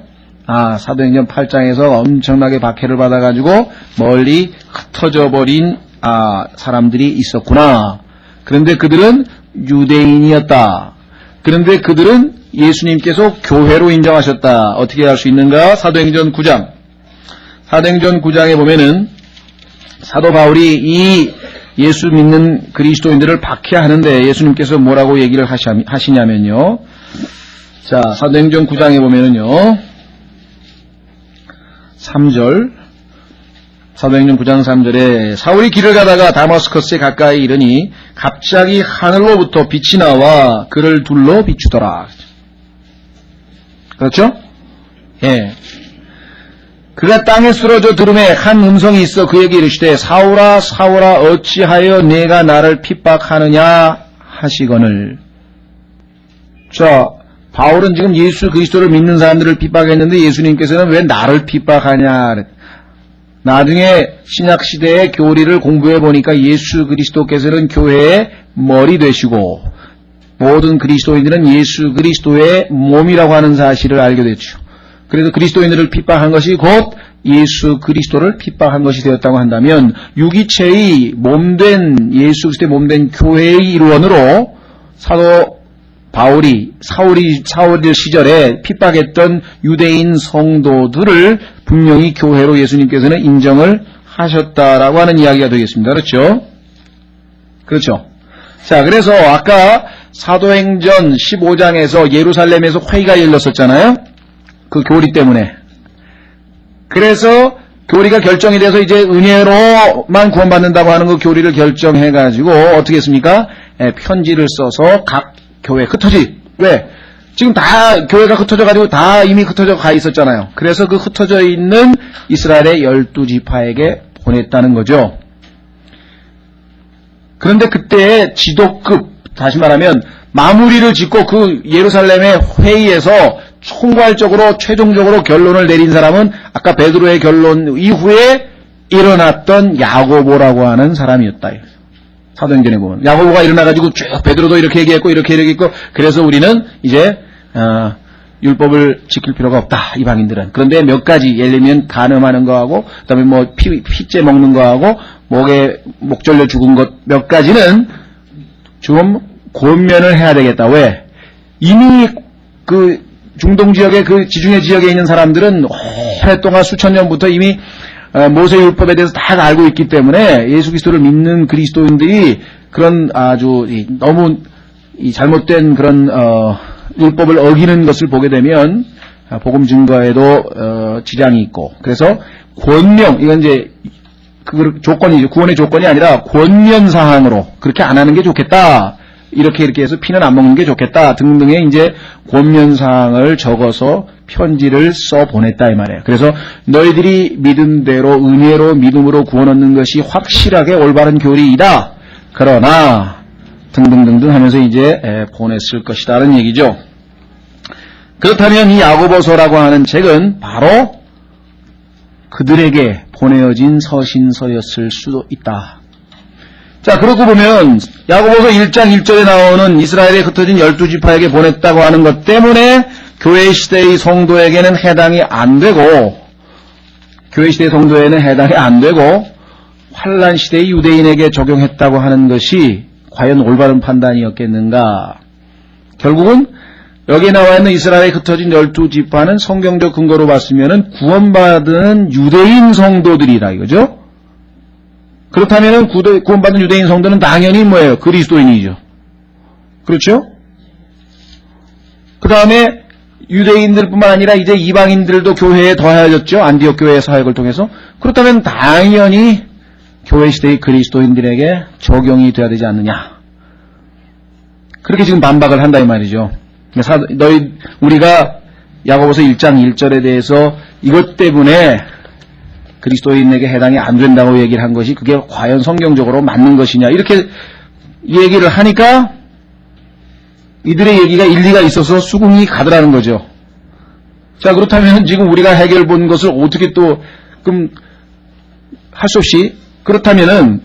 사도행전 8장에서 엄청나게 박해를 받아가지고 멀리 흩어져 버린 사람들이 있었구나. 그런데 그들은 유대인이었다. 그런데 그들은 예수님께서 교회로 인정하셨다. 어떻게 할 수 있는가? 사도행전 9장. 사도행전 9장에 보면은 사도 바울이 이 예수 믿는 그리스도인들을 박해하는데 예수님께서 뭐라고 얘기를 하시냐면요. 자, 사도행전 9장에 보면은요. 3절. 사도행전 9장 3절에 사울이 길을 가다가 다마스커스에 가까이 이르니 갑자기 하늘로부터 빛이 나와 그를 둘러 비추더라. 그렇죠? 예. 그가 땅에 쓰러져 들음에 한 음성이 있어 그에게 이르시되 사울아 사울아 어찌하여 내가 나를 핍박하느냐 하시거늘. 자, 바울은 지금 예수 그리스도를 믿는 사람들을 핍박했는데 예수님께서는 왜 나를 핍박하냐. 나중에 신약시대의 교리를 공부해 보니까 예수 그리스도께서는 교회의 머리 되시고 모든 그리스도인들은 예수 그리스도의 몸이라고 하는 사실을 알게 됐죠. 그래서 그리스도인들을 핍박한 것이 곧 예수 그리스도를 핍박한 것이 되었다고 한다면 유기체의 몸된 예수 그리스도의 몸된 교회의 일원으로 사도 바울이 사울 시절에 핍박했던 유대인 성도들을 분명히 교회로 예수님께서는 인정을 하셨다라고 하는 이야기가 되겠습니다. 그렇죠? 그렇죠. 자, 그래서 아까 사도행전 15장에서 예루살렘에서 회의가 열렸었잖아요. 그 교리 때문에. 그래서 교리가 결정이 돼서 이제 은혜로만 구원받는다고 하는 그 교리를 결정해가지고 어떻게 했습니까? 편지를 써서 각 교회 왜? 지금 다 교회가 흩어져가지고 다 이미 흩어져 가 있었잖아요. 그래서 그 흩어져 있는 이스라엘의 12지파에게 보냈다는 거죠. 그런데 그때 지도급, 다시 말하면 마무리를 짓고 그 예루살렘의 회의에서 총괄적으로 최종적으로 결론을 내린 사람은 아까 베드로의 결론 이후에 일어났던 야고보라고 하는 사람이었다. 사도행전에 보면 야고보가 일어나가지고 쭉 베드로도 이렇게 얘기했고 이렇게 얘기했고 그래서 우리는 이제 율법을 지킬 필요가 없다 이방인들은. 그런데 몇 가지 예를 들면 간음하는 거하고 그다음에 뭐 피째 먹는 거하고 목에 목 절려 죽은 것 몇 가지는 좀 권면을 해야 되겠다. 왜? 이미 그 중동 지역의 그 지중해 지역에 있는 사람들은 오랫동안 수천 년부터 이미 모세 율법에 대해서 다 알고 있기 때문에 예수 그리스도를 믿는 그리스도인들이 그런 아주 너무 잘못된 그런 율법을 어기는 것을 보게 되면 복음 증거에도 지장이 있고 그래서 권명 이건 이제 그 조건이죠. 구원의 조건이 아니라 권면 사항으로 그렇게 안 하는 게 좋겠다. 이렇게 해서 피는 안 먹는 게 좋겠다 등등의 이제 권면 사항을 적어서 편지를 써 보냈다 이 말이에요. 그래서 너희들이 믿은 대로 은혜로 믿음으로 구원 얻는 것이 확실하게 올바른 교리이다. 그러나 등등등등 하면서 이제 보냈을 것이다라는 얘기죠. 그렇다면 이 야고보서라고 하는 책은 바로 그들에게 보내어진 서신서였을 수도 있다. 자, 그렇고 보면 야고보서 1장 1절에 나오는 이스라엘에 흩어진 12지파에게 보냈다고 하는 것 때문에 교회 시대의 성도에게는 해당이 안 되고, 교회 시대의 성도에는 해당이 안 되고 환란 시대의 유대인에게 적용했다고 하는 것이 과연 올바른 판단이었겠는가? 결국은 여기에 나와 있는 이스라엘에 흩어진 12지파는 성경적 근거로 봤으면 구원받은 유대인 성도들이라 이거죠. 그렇다면 구원받은 유대인 성도는 당연히 뭐예요? 그리스도인이죠. 그렇죠? 그 다음에 유대인들뿐만 아니라 이제 이방인들도 교회에 더하여졌죠. 안디옥 교회의 사역을 통해서. 그렇다면 당연히 교회 시대의 그리스도인들에게 적용이 돼야 되지 않느냐. 그렇게 지금 반박을 한다 이 말이죠. 우리가 야고보서 1장 1절에 대해서 이것 때문에 그리스도인에게 해당이 안 된다고 얘기를 한 것이 그게 과연 성경적으로 맞는 것이냐 이렇게 얘기를 하니까 이들의 얘기가 일리가 있어서 수긍이 가더라는 거죠. 자, 그렇다면 지금 우리가 해결 본 것을 어떻게 또 그럼 할 수 없이 그렇다면은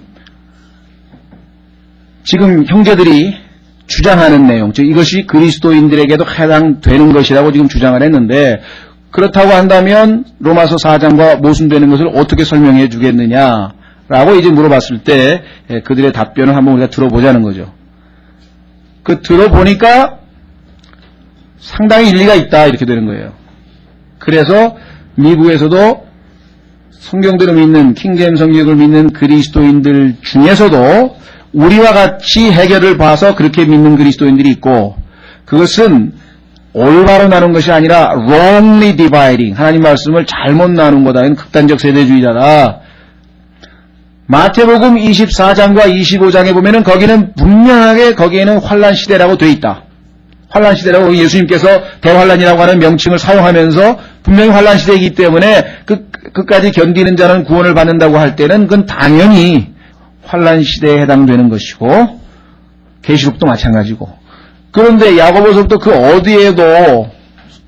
지금 형제들이 주장하는 내용, 즉 이것이 그리스도인들에게도 해당되는 것이라고 지금 주장을 했는데 그렇다고 한다면 로마서 4장과 모순되는 것을 어떻게 설명해 주겠느냐라고 이제 물어봤을 때 그들의 답변을 한번 우리가 들어보자는 거죠. 그 들어보니까 상당히 일리가 있다 이렇게 되는 거예요. 그래서 미국에서도 성경대로 믿는 킹제임스 성경을 믿는 그리스도인들 중에서도 우리와 같이 해결을 봐서 그렇게 믿는 그리스도인들이 있고 그것은 올바로 나눈 것이 아니라 wrongly dividing 하나님 말씀을 잘못 나눈 거다. 이건 극단적 세대주의자다. 마태복음 24장과 25장에 보면은 거기는 분명하게 거기에는 환란 시대라고 돼 있다. 환란 시대라고 예수님께서 대환란이라고 하는 명칭을 사용하면서 분명히 환란 시대이기 때문에 끝까지 견디는 자는 구원을 받는다고 할 때는 그건 당연히 환란 시대에 해당되는 것이고 계시록도 마찬가지고 그런데 야고보서부터 그 어디에도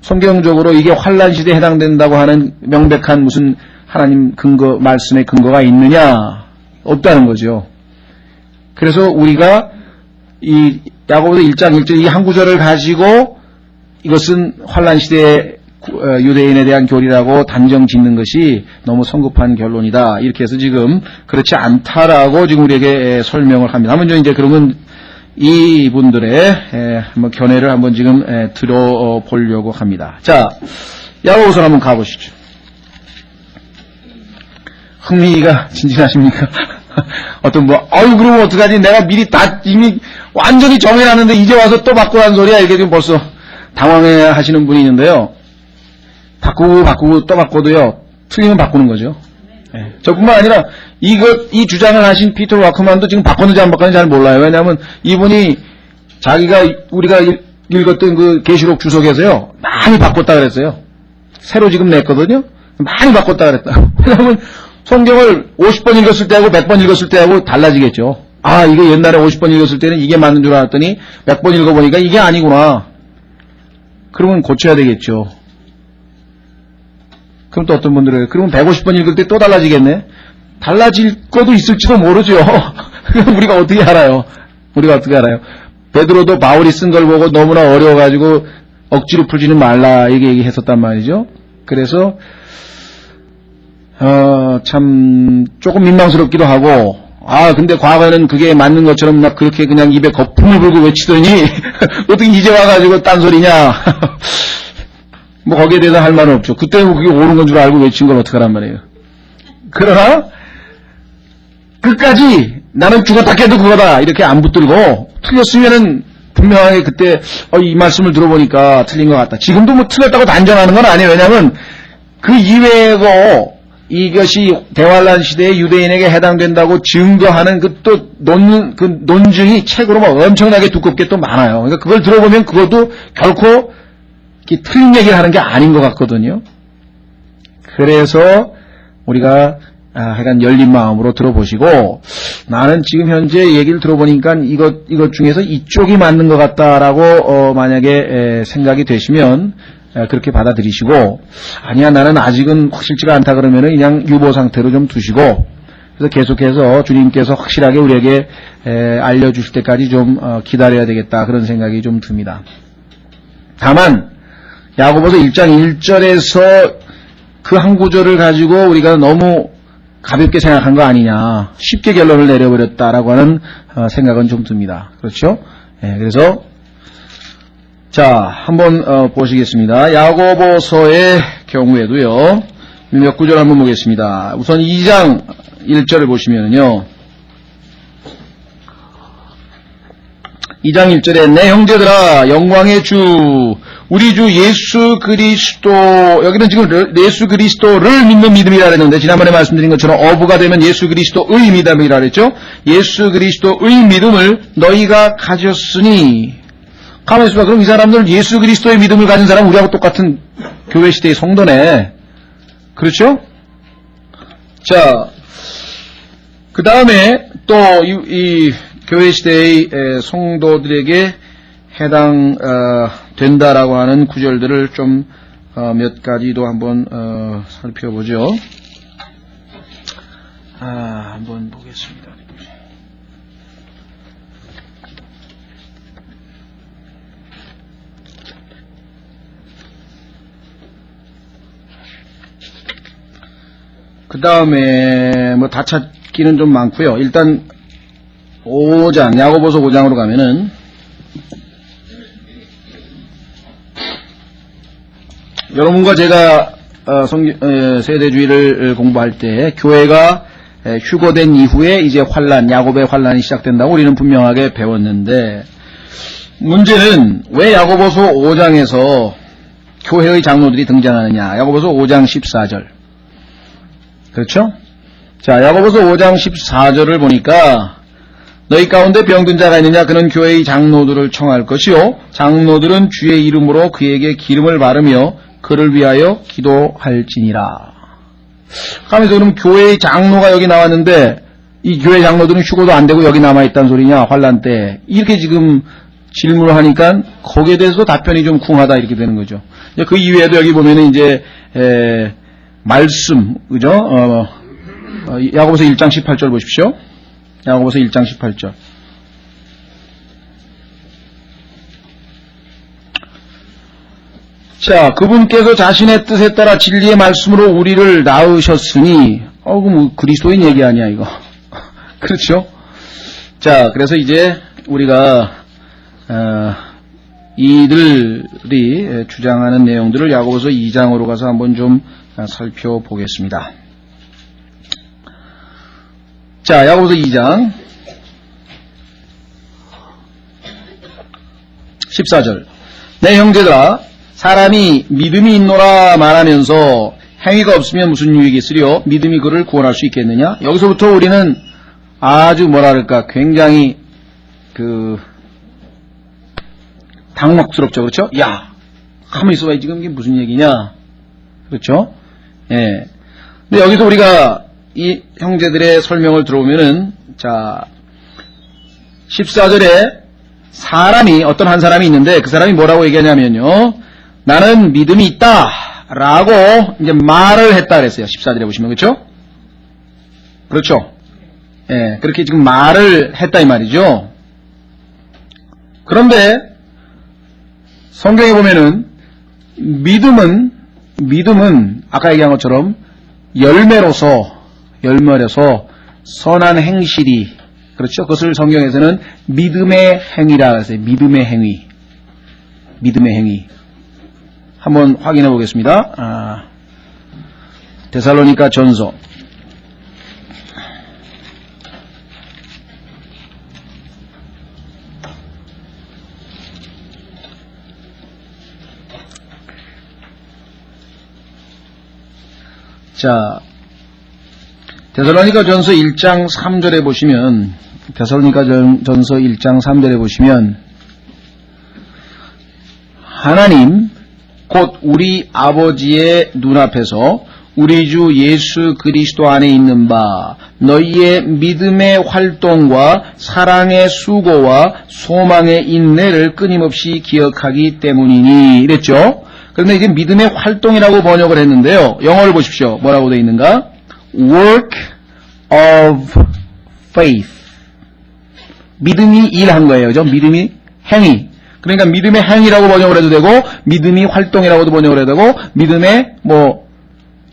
성경적으로 이게 환란 시대에 해당된다고 하는 명백한 무슨 하나님 근거 말씀의 근거가 있느냐 없다는 거죠. 그래서 우리가 이 야고보서 1장 1절 이 한 구절을 가지고 이것은 환란 시대의 유대인에 대한 교리라고 단정 짓는 것이 너무 성급한 결론이다. 이렇게 해서 지금 그렇지 않다라고 지금 우리에게 설명을 합니다. 한번 이제 그러면 이분들의 한번 견해를 한번 지금 들어보려고 합니다. 자, 야고보서 한번 가보시죠. 흥미가 진진하십니까? 그러면 어떡하지? 내가 미리 이미 완전히 정해놨는데 이제 와서 또 바꾸라는 소리야. 이게 지금 벌써 당황해 하시는 분이 있는데요. 바꾸고 또 바꿔도요, 틀리면 바꾸는 거죠. 네. 저뿐만 아니라, 이 주장을 하신 피터 와크만도 지금 바꿨는지 안 바꿨는지 잘 몰라요. 왜냐하면 이분이 우리가 읽었던 그 계시록 주석에서요, 많이 바꿨다 그랬어요. 새로 지금 냈거든요? 많이 바꿨다 그랬다. 왜냐하면 성경을 50번 읽었을 때하고 100번 읽었을 때하고 달라지겠죠. 이게 옛날에 50번 읽었을 때는 이게 맞는 줄 알았더니 100번 읽어보니까 이게 아니구나. 그러면 고쳐야 되겠죠. 그럼 또 어떤 분들은 그러면 150번 읽을 때 또 달라지겠네? 달라질 것도 있을지도 모르죠. 우리가 어떻게 알아요? 베드로도 바울이 쓴 걸 보고 너무나 어려워가지고 억지로 풀지는 말라 이게 얘기했었단 말이죠. 그래서 참 조금 민망스럽기도 하고 근데 과거에는 그게 맞는 것처럼 막 그렇게 그냥 입에 거품을 불고 외치더니 어떻게 이제 와가지고 딴소리냐. 뭐 거기에 대해서 할 말은 없죠. 그때는 그게 옳은 건 줄 알고 외친 걸 어떡하란 말이에요. 그러나 끝까지 나는 죽었다 깨도 그거다 이렇게 안 붙들고 틀렸으면은 분명하게 그때 이 말씀을 들어보니까 틀린 것 같다. 지금도 뭐 틀렸다고 단정하는 건 아니에요. 왜냐하면 그 이외에도 이것이 대환란 시대의 유대인에게 해당된다고 증거하는 그 논증이 책으로 막 엄청나게 두껍게 또 많아요. 그러니까 그걸 들어보면 그것도 결코 틀린 얘기를 하는 게 아닌 것 같거든요. 그래서 우리가 하여간 열린 마음으로 들어보시고 나는 지금 현재 얘기를 들어보니까 이것 중에서 이쪽이 맞는 것 같다라고 만약에 생각이 되시면 그렇게 받아들이시고, 아니야 나는 아직은 확실치가 않다 그러면은 그냥 유보 상태로 좀 두시고, 그래서 계속해서 주님께서 확실하게 우리에게 알려주실 때까지 좀 기다려야 되겠다, 그런 생각이 좀 듭니다. 다만 야고보서 1장 1절에서 그 한 구절을 가지고 우리가 너무 가볍게 생각한 거 아니냐, 쉽게 결론을 내려버렸다라고 하는 생각은 좀 듭니다. 그렇죠? 그래서 자, 한번 보시겠습니다. 야고보서의 경우에도요, 몇 구절 한번 보겠습니다. 우선 2장 1절을 보시면요, 2장 1절에 내 형제들아 영광의 주 우리 주 예수 그리스도, 여기는 지금 예수 그리스도를 믿는 믿음이라 그랬는데, 지난번에 말씀드린 것처럼 어부가 되면 예수 그리스도의 믿음이라 그랬죠. 예수 그리스도의 믿음을 너희가 가졌으니, 가만히 있어봐. 그럼 이 사람들 예수 그리스도의 믿음을 가진 사람 우리하고 똑같은 교회 시대의 성도네. 그렇죠? 자, 그 다음에 또 이 교회 시대의 성도들에게 해당 된다라고 하는 구절들을 좀 몇 가지도 한번 살펴보죠. 한번 보겠습니다. 그 다음에 뭐 다 찾기는 좀 많고요. 일단 5장, 야고보서 5장으로 가면은 여러분과 제가 세대주의를 공부할 때 교회가 휴거된 이후에 이제 환란, 야곱의 환란이 시작된다고 우리는 분명하게 배웠는데, 문제는 왜 야고보서 5장에서 교회의 장로들이 등장하느냐. 야고보서 5장 14절. 그렇죠? 자, 야고보서 5장 14절을 보니까 너희 가운데 병든 자가 있느냐 그는 교회의 장로들을 청할 것이요 장로들은 주의 이름으로 그에게 기름을 바르며 그를 위하여 기도할지니라. 하면서 그럼 교회의 장로가 여기 나왔는데 이 교회 장로들은 휴고도 안 되고 여기 남아있다는 소리냐, 환란 때. 이렇게 지금 질문을 하니까 거기에 대해서 답변이 좀 궁하다 이렇게 되는 거죠. 그 이외에도 여기 보면은 이제 말씀, 그죠? 야고보서 1장 18절 보십시오. 야고보서 1장 18절. 자, 그분께서 자신의 뜻에 따라 진리의 말씀으로 우리를 낳으셨으니, 뭐 그리스도인 얘기 아니야 이거. 그렇죠? 자, 그래서 이제 우리가 이들이 주장하는 내용들을 야고보서 2장으로 가서 한번 좀 살펴보겠습니다. 자, 야고보서 2장 14절. 내 형제들아 사람이 믿음이 있노라 말하면서 행위가 없으면 무슨 유익이 있으리요? 믿음이 그를 구원할 수 있겠느냐? 여기서부터 우리는 아주 뭐랄까 굉장히 당혹스럽죠. 그렇죠? 야, 가만히 있어봐. 지금 이게 무슨 얘기냐? 그렇죠? 예. 근데 여기서 우리가 이 형제들의 설명을 들어보면은, 자, 14절에 어떤 한 사람이 있는데 그 사람이 뭐라고 얘기하냐면요. 나는 믿음이 있다. 라고 이제 말을 했다 그랬어요. 14절에 보시면. 그렇죠? 그렇죠? 예. 그렇게 지금 말을 했다 이 말이죠. 그런데 성경에 보면은 믿음은 아까 얘기한 것처럼 열매로서 선한 행실이, 그렇죠? 그것을 성경에서는 믿음의 행위라 해서 믿음의 행위. 한번 확인해 보겠습니다. 데살로니가 전서 1장 3절에 보시면, 데살로니가 전서 1장 3절에 보시면, 하나님 곧 우리 아버지의 눈앞에서 우리 주 예수 그리스도 안에 있는 바 너희의 믿음의 활동과 사랑의 수고와 소망의 인내를 끊임없이 기억하기 때문이니, 이랬죠. 그런데 이제 믿음의 활동이라고 번역을 했는데요. 영어를 보십시오. 뭐라고 되어 있는가? work of faith. 믿음이 일한 거예요. 그죠? 믿음이 행위. 그러니까 믿음의 행위라고 번역을 해도 되고, 믿음이 활동이라고도 번역을 해도 되고, 믿음의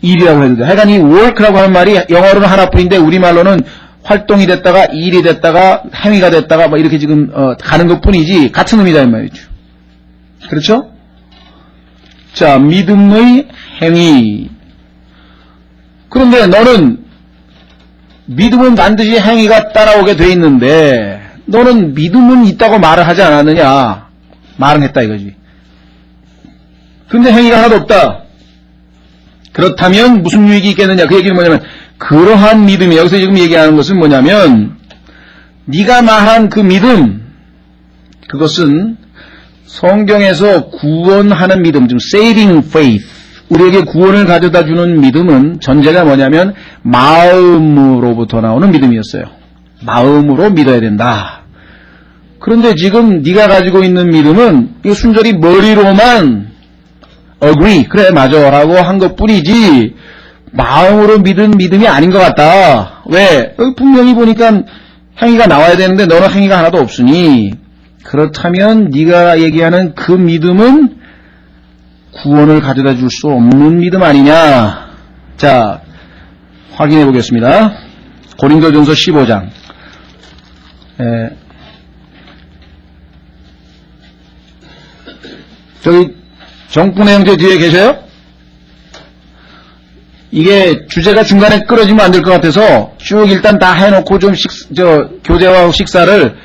일이라고 해도 돼요. 하여간 이 work라고 하는 말이 영어로는 하나뿐인데, 우리말로는 활동이 됐다가, 일이 됐다가, 행위가 됐다가, 이렇게 지금, 가는 것 뿐이지, 같은 의미다, 이 말이죠. 그렇죠? 자, 믿음의 행위. 그런데 너는, 믿음은 반드시 행위가 따라오게 돼 있는데, 너는 믿음은 있다고 말을 하지 않았느냐? 말은 했다 이거지. 근데 행위가 하나도 없다. 그렇다면 무슨 유익이 있겠느냐? 그 얘기는 뭐냐면 그러한 믿음이 여기서 지금 얘기하는 것은 뭐냐면 네가 말한 그 믿음 그것은 성경에서 구원하는 믿음, 좀 saving faith 우리에게 구원을 가져다 주는 믿음은 전제가 뭐냐면 마음으로부터 나오는 믿음이었어요. 마음으로 믿어야 된다. 그런데 지금 네가 가지고 있는 믿음은 이거 순전히 머리로만 agree, 그래 맞아 라고 한 것뿐이지 마음으로 믿은 믿음이 아닌 것 같다. 왜? 여기 분명히 보니까 행위가 나와야 되는데 너는 행위가 하나도 없으니 그렇다면 네가 얘기하는 그 믿음은 구원을 가져다 줄 수 없는 믿음 아니냐. 자, 확인해 보겠습니다. 고린도전서 15장. 저기 정fun의 형제 뒤에 계셔요? 이게 주제가 중간에 끊어지면 안 될 것 같아서 쭉 일단 다 해놓고 좀 교제와 식사를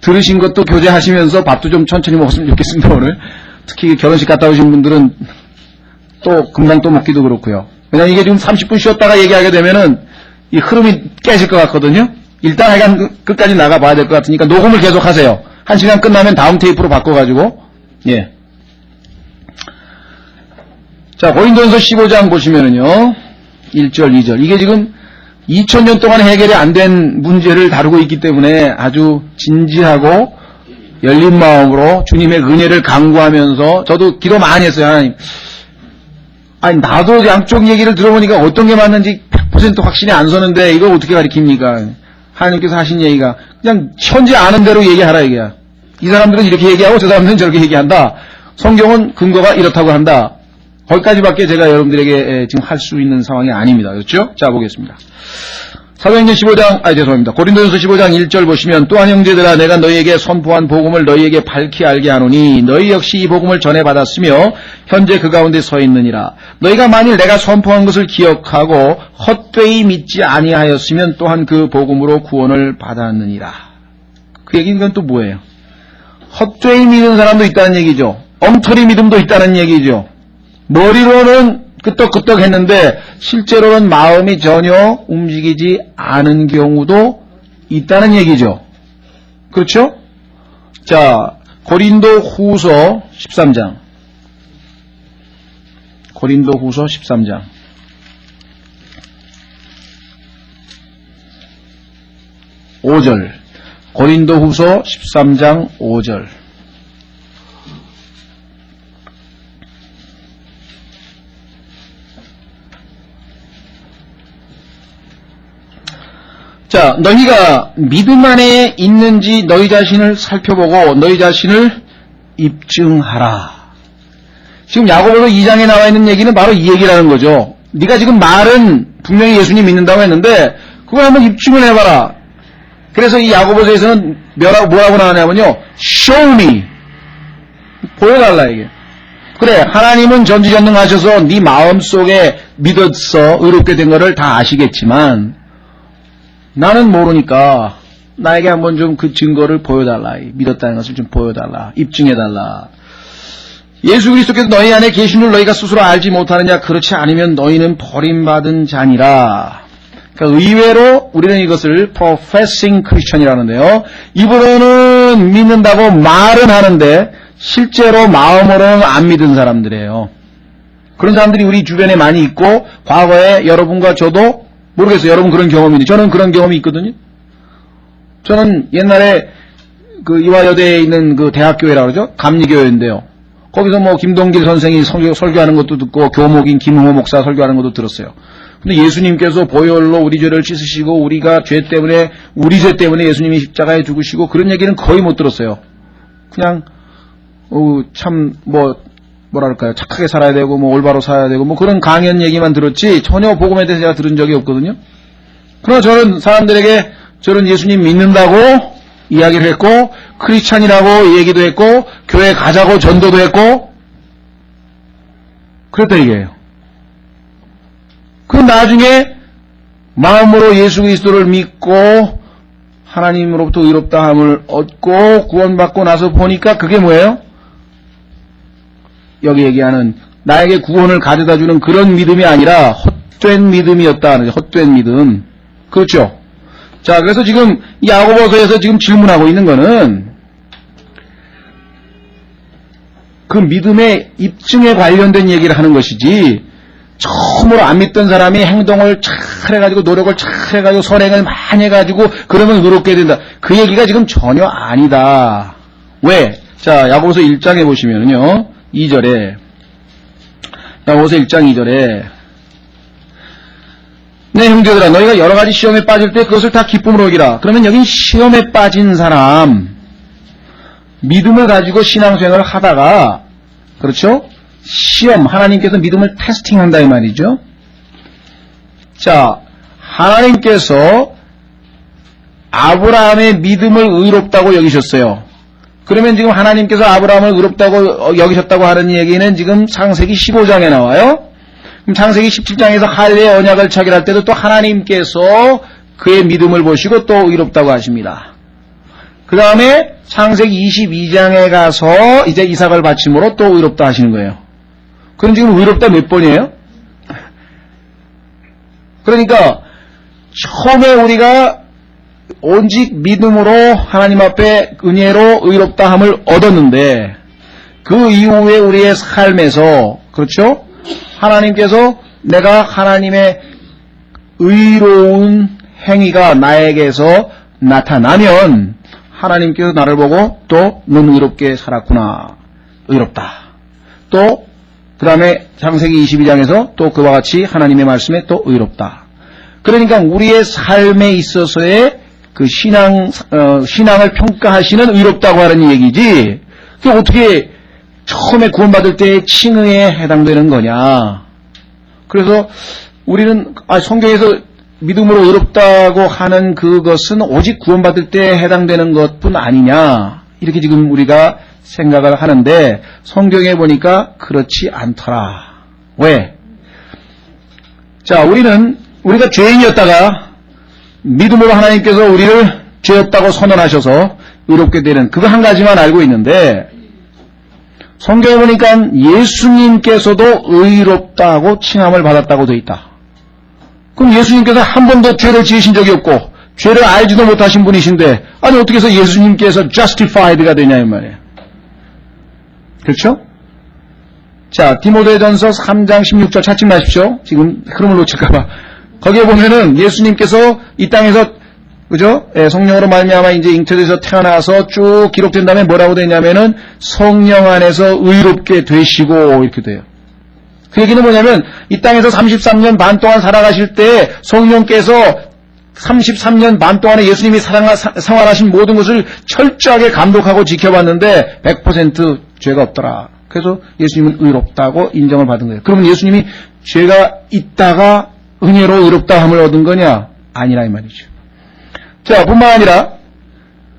들으신 것도 교제하시면서 밥도 좀 천천히 먹었으면 좋겠습니다. 오늘 특히 결혼식 갔다 오신 분들은 또 금방 또 먹기도 그렇고요. 왜냐면 이게 지금 30분 쉬었다가 얘기하게 되면은 이 흐름이 깨질 것 같거든요. 일단 하여간 끝까지 나가봐야 될 것 같으니까 녹음을 계속 하세요. 1시간 끝나면 다음 테이프로 바꿔가지고. 예. 자, 고린도전서 15장 보시면은요. 1절, 2절. 이게 지금 2000년 동안 해결이 안 된 문제를 다루고 있기 때문에 아주 진지하고 열린 마음으로 주님의 은혜를 간구하면서 저도 기도 많이 했어요. 하나님. 아니, 나도 양쪽 얘기를 들어보니까 어떤 게 맞는지 100% 확신이 안 서는데 이걸 어떻게 가르칩니까? 하나님께서 하신 얘기가 그냥 현재 아는 대로 얘기하라 얘기야. 이 사람들은 이렇게 얘기하고 저 사람들은 저렇게 얘기한다. 성경은 근거가 이렇다고 한다. 거기까지밖에 제가 여러분들에게 지금 할 수 있는 상황이 아닙니다. 그렇죠? 자, 보겠습니다. 사도행전 15장, 죄송합니다. 고린도전서 15장 1절 보시면 또한 형제들아 내가 너희에게 선포한 복음을 너희에게 밝히 알게 하노니 너희 역시 이 복음을 전해받았으며 현재 그 가운데 서 있느니라. 너희가 만일 내가 선포한 것을 기억하고 헛되이 믿지 아니하였으면 또한 그 복음으로 구원을 받았느니라. 그 얘기는 또 뭐예요? 헛되이 믿는 사람도 있다는 얘기죠. 엉터리 믿음도 있다는 얘기죠. 머리로는 끄떡끄떡 했는데 실제로는 마음이 전혀 움직이지 않은 경우도 있다는 얘기죠. 그렇죠? 자, 고린도 후서 13장. 고린도 후서 13장. (5절) 고린도 후서 13장 5절. 자, 너희가 믿음 안에 있는지 너희 자신을 살펴보고 너희 자신을 입증하라. 지금 야고보서 2장에 나와 있는 얘기는 바로 이 얘기라는 거죠. 네가 지금 말은 분명히 예수님 믿는다고 했는데 그걸 한번 입증을 해봐라. 그래서 이 야고보서에서는 뭐라고 나오냐면요. Show me. 보여달라 이게. 그래, 하나님은 전지전능하셔서 네 마음속에 믿어서 의롭게 된 거를 다 아시겠지만 나는 모르니까 나에게 한번 좀 그 증거를 보여달라. 믿었다는 것을 좀 보여달라. 입증해달라. 예수 그리스도께서 너희 안에 계신 줄 너희가 스스로 알지 못하느냐? 그렇지 않으면 너희는 버림받은 자니라. 그러니까 의외로 우리는 이것을 professing Christian이라는데요. 입으로는 믿는다고 말은 하는데 실제로 마음으로는 안 믿은 사람들이에요. 그런 사람들이 우리 주변에 많이 있고 과거에 여러분과 저도 모르겠어요. 여러분 그런 경험이 있는지. 저는 그런 경험이 있거든요. 저는 옛날에 그 이화여대에 있는 그 대학교회라고 그러죠. 감리교회인데요. 거기서 뭐 김동길 선생이 설교하는 것도 듣고 교목인 김흥호 목사 설교하는 것도 들었어요. 근데 예수님께서 보혈로 우리 죄를 씻으시고 우리가 우리 죄 때문에 예수님이 십자가에 죽으시고 그런 얘기는 거의 못 들었어요. 그냥 참 뭐랄까요, 착하게 살아야 되고 뭐 올바로 살아야 되고 뭐 그런 강연 얘기만 들었지 전혀 복음에 대해서 제가 들은 적이 없거든요. 그러나 저는 사람들에게 저는 예수님 믿는다고 이야기를 했고 크리스찬이라고 얘기도 했고 교회 가자고 전도도 했고 그랬다 이게요. 그 나중에 마음으로 예수 그리스도를 믿고 하나님으로부터 의롭다함을 얻고 구원받고 나서 보니까 그게 뭐예요? 여기 얘기하는 나에게 구원을 가져다주는 그런 믿음이 아니라 헛된 믿음이었다. 헛된 믿음. 그렇죠? 자, 그래서 지금 이 야고보서에서 지금 질문하고 있는 거는 그 믿음의 입증에 관련된 얘기를 하는 것이지 처음으로 안 믿던 사람이 행동을 잘 해가지고 노력을 잘 해가지고 선행을 많이 해가지고 그러면 의롭게 된다. 그 얘기가 지금 전혀 아니다. 왜? 자, 야고보서 1장에 보시면은요. 2절에 야고보서 1장 2절에 네 형제들아 너희가 여러가지 시험에 빠질 때 그것을 다 기쁨으로 여기라. 그러면 여긴 시험에 빠진 사람 믿음을 가지고 신앙생활을 하다가 그렇죠? 시험 하나님께서 믿음을 테스팅한다 이 말이죠. 자, 하나님께서 아브라함의 믿음을 의롭다고 여기셨어요. 그러면 지금 하나님께서 아브라함을 의롭다고 여기셨다고 하는 얘기는 지금 창세기 15장에 나와요. 그럼 창세기 17장에서 할례의 언약을 체결할 때도 또 하나님께서 그의 믿음을 보시고 또 의롭다고 하십니다. 그 다음에 창세기 22장에 가서 이제 이삭을 바침으로 또 의롭다 하시는 거예요. 그럼 지금 의롭다 몇 번이에요? 그러니까 처음에 우리가 오직 믿음으로 하나님 앞에 은혜로 의롭다함을 얻었는데 그 이후에 우리의 삶에서 그렇죠? 하나님께서 내가 하나님의 의로운 행위가 나에게서 나타나면 하나님께서 나를 보고 또 넌 의롭게 살았구나. 의롭다. 또 그 다음에 창세기 22장에서 또 그와 같이 하나님의 말씀에 또 의롭다. 그러니까 우리의 삶에 있어서의 그 신앙을 평가하시는 의롭다고 하는 얘기지, 그게 어떻게 처음에 구원받을 때의 칭의에 해당되는 거냐. 그래서 우리는, 성경에서 믿음으로 의롭다고 하는 그것은 오직 구원받을 때에 해당되는 것뿐 아니냐. 이렇게 지금 우리가 생각을 하는데, 성경에 보니까 그렇지 않더라. 왜? 자, 우리가 죄인이었다가 믿음으로 하나님께서 우리를 죄였다고 선언하셔서 의롭게 되는 그거 한 가지만 알고 있는데 성경에 보니까 예수님께서도 의롭다고 칭함을 받았다고 되어 있다. 그럼 예수님께서 한 번도 죄를 지으신 적이 없고 죄를 알지도 못하신 분이신데 아니 어떻게 해서 예수님께서 justified가 되냐 이 말이에요. 그렇죠? 자, 디모데전서 3장 16절 찾지 마십시오. 지금 흐름을 놓칠까봐. 거기에 보면은 예수님께서 이 땅에서 그죠? 성령으로 말미암아 이제 잉태돼서 태어나서 쭉 기록된 다음에 뭐라고 되냐면은 성령 안에서 의롭게 되시고 이렇게 돼요. 그 얘기는 뭐냐면 이 땅에서 33년 반 동안 살아가실 때 성령께서 33년 반 동안에 예수님이 생활하신 모든 것을 철저하게 감독하고 지켜봤는데 100% 죄가 없더라. 그래서 예수님은 의롭다고 인정을 받은 거예요. 그러면 예수님이 죄가 있다가 은혜로 의롭다함을 얻은 거냐? 아니라 이 말이죠. 자, 뿐만 아니라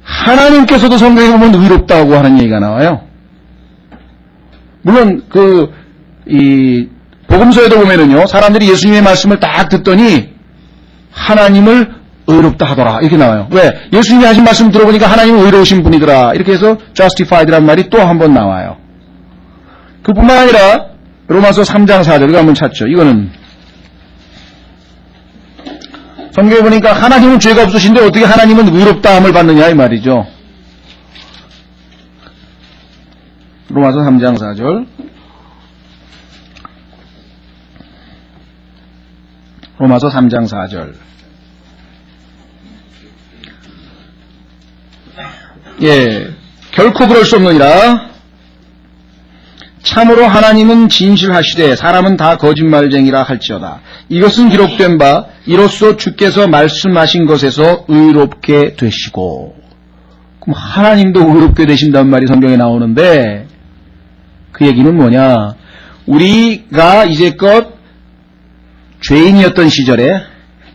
하나님께서도 성경에 보면 의롭다고 하는 얘기가 나와요. 물론 이 복음서에도 보면은요, 사람들이 예수님의 말씀을 딱 듣더니 하나님을 의롭다 하더라 이렇게 나와요. 왜? 예수님이 하신 말씀 들어보니까 하나님은 의로우신 분이더라. 이렇게 해서 justified라는 말이 또 한 번 나와요. 그뿐만 아니라 로마서 3장 4절 이거 한번 찾죠. 이거는 성경에 보니까 하나님은 죄가 없으신데 어떻게 하나님은 의롭다함을 받느냐 이 말이죠. 로마서 3장 4절 로마서 3장 4절 예, 결코 그럴 수 없느니라. 참으로 하나님은 진실하시되 사람은 다 거짓말쟁이라 할지어다. 이것은 기록된 바 이로써 주께서 말씀하신 것에서 의롭게 되시고. 그럼 하나님도 의롭게 되신단 말이 성경에 나오는데 그 얘기는 뭐냐? 우리가 이제껏 죄인이었던 시절에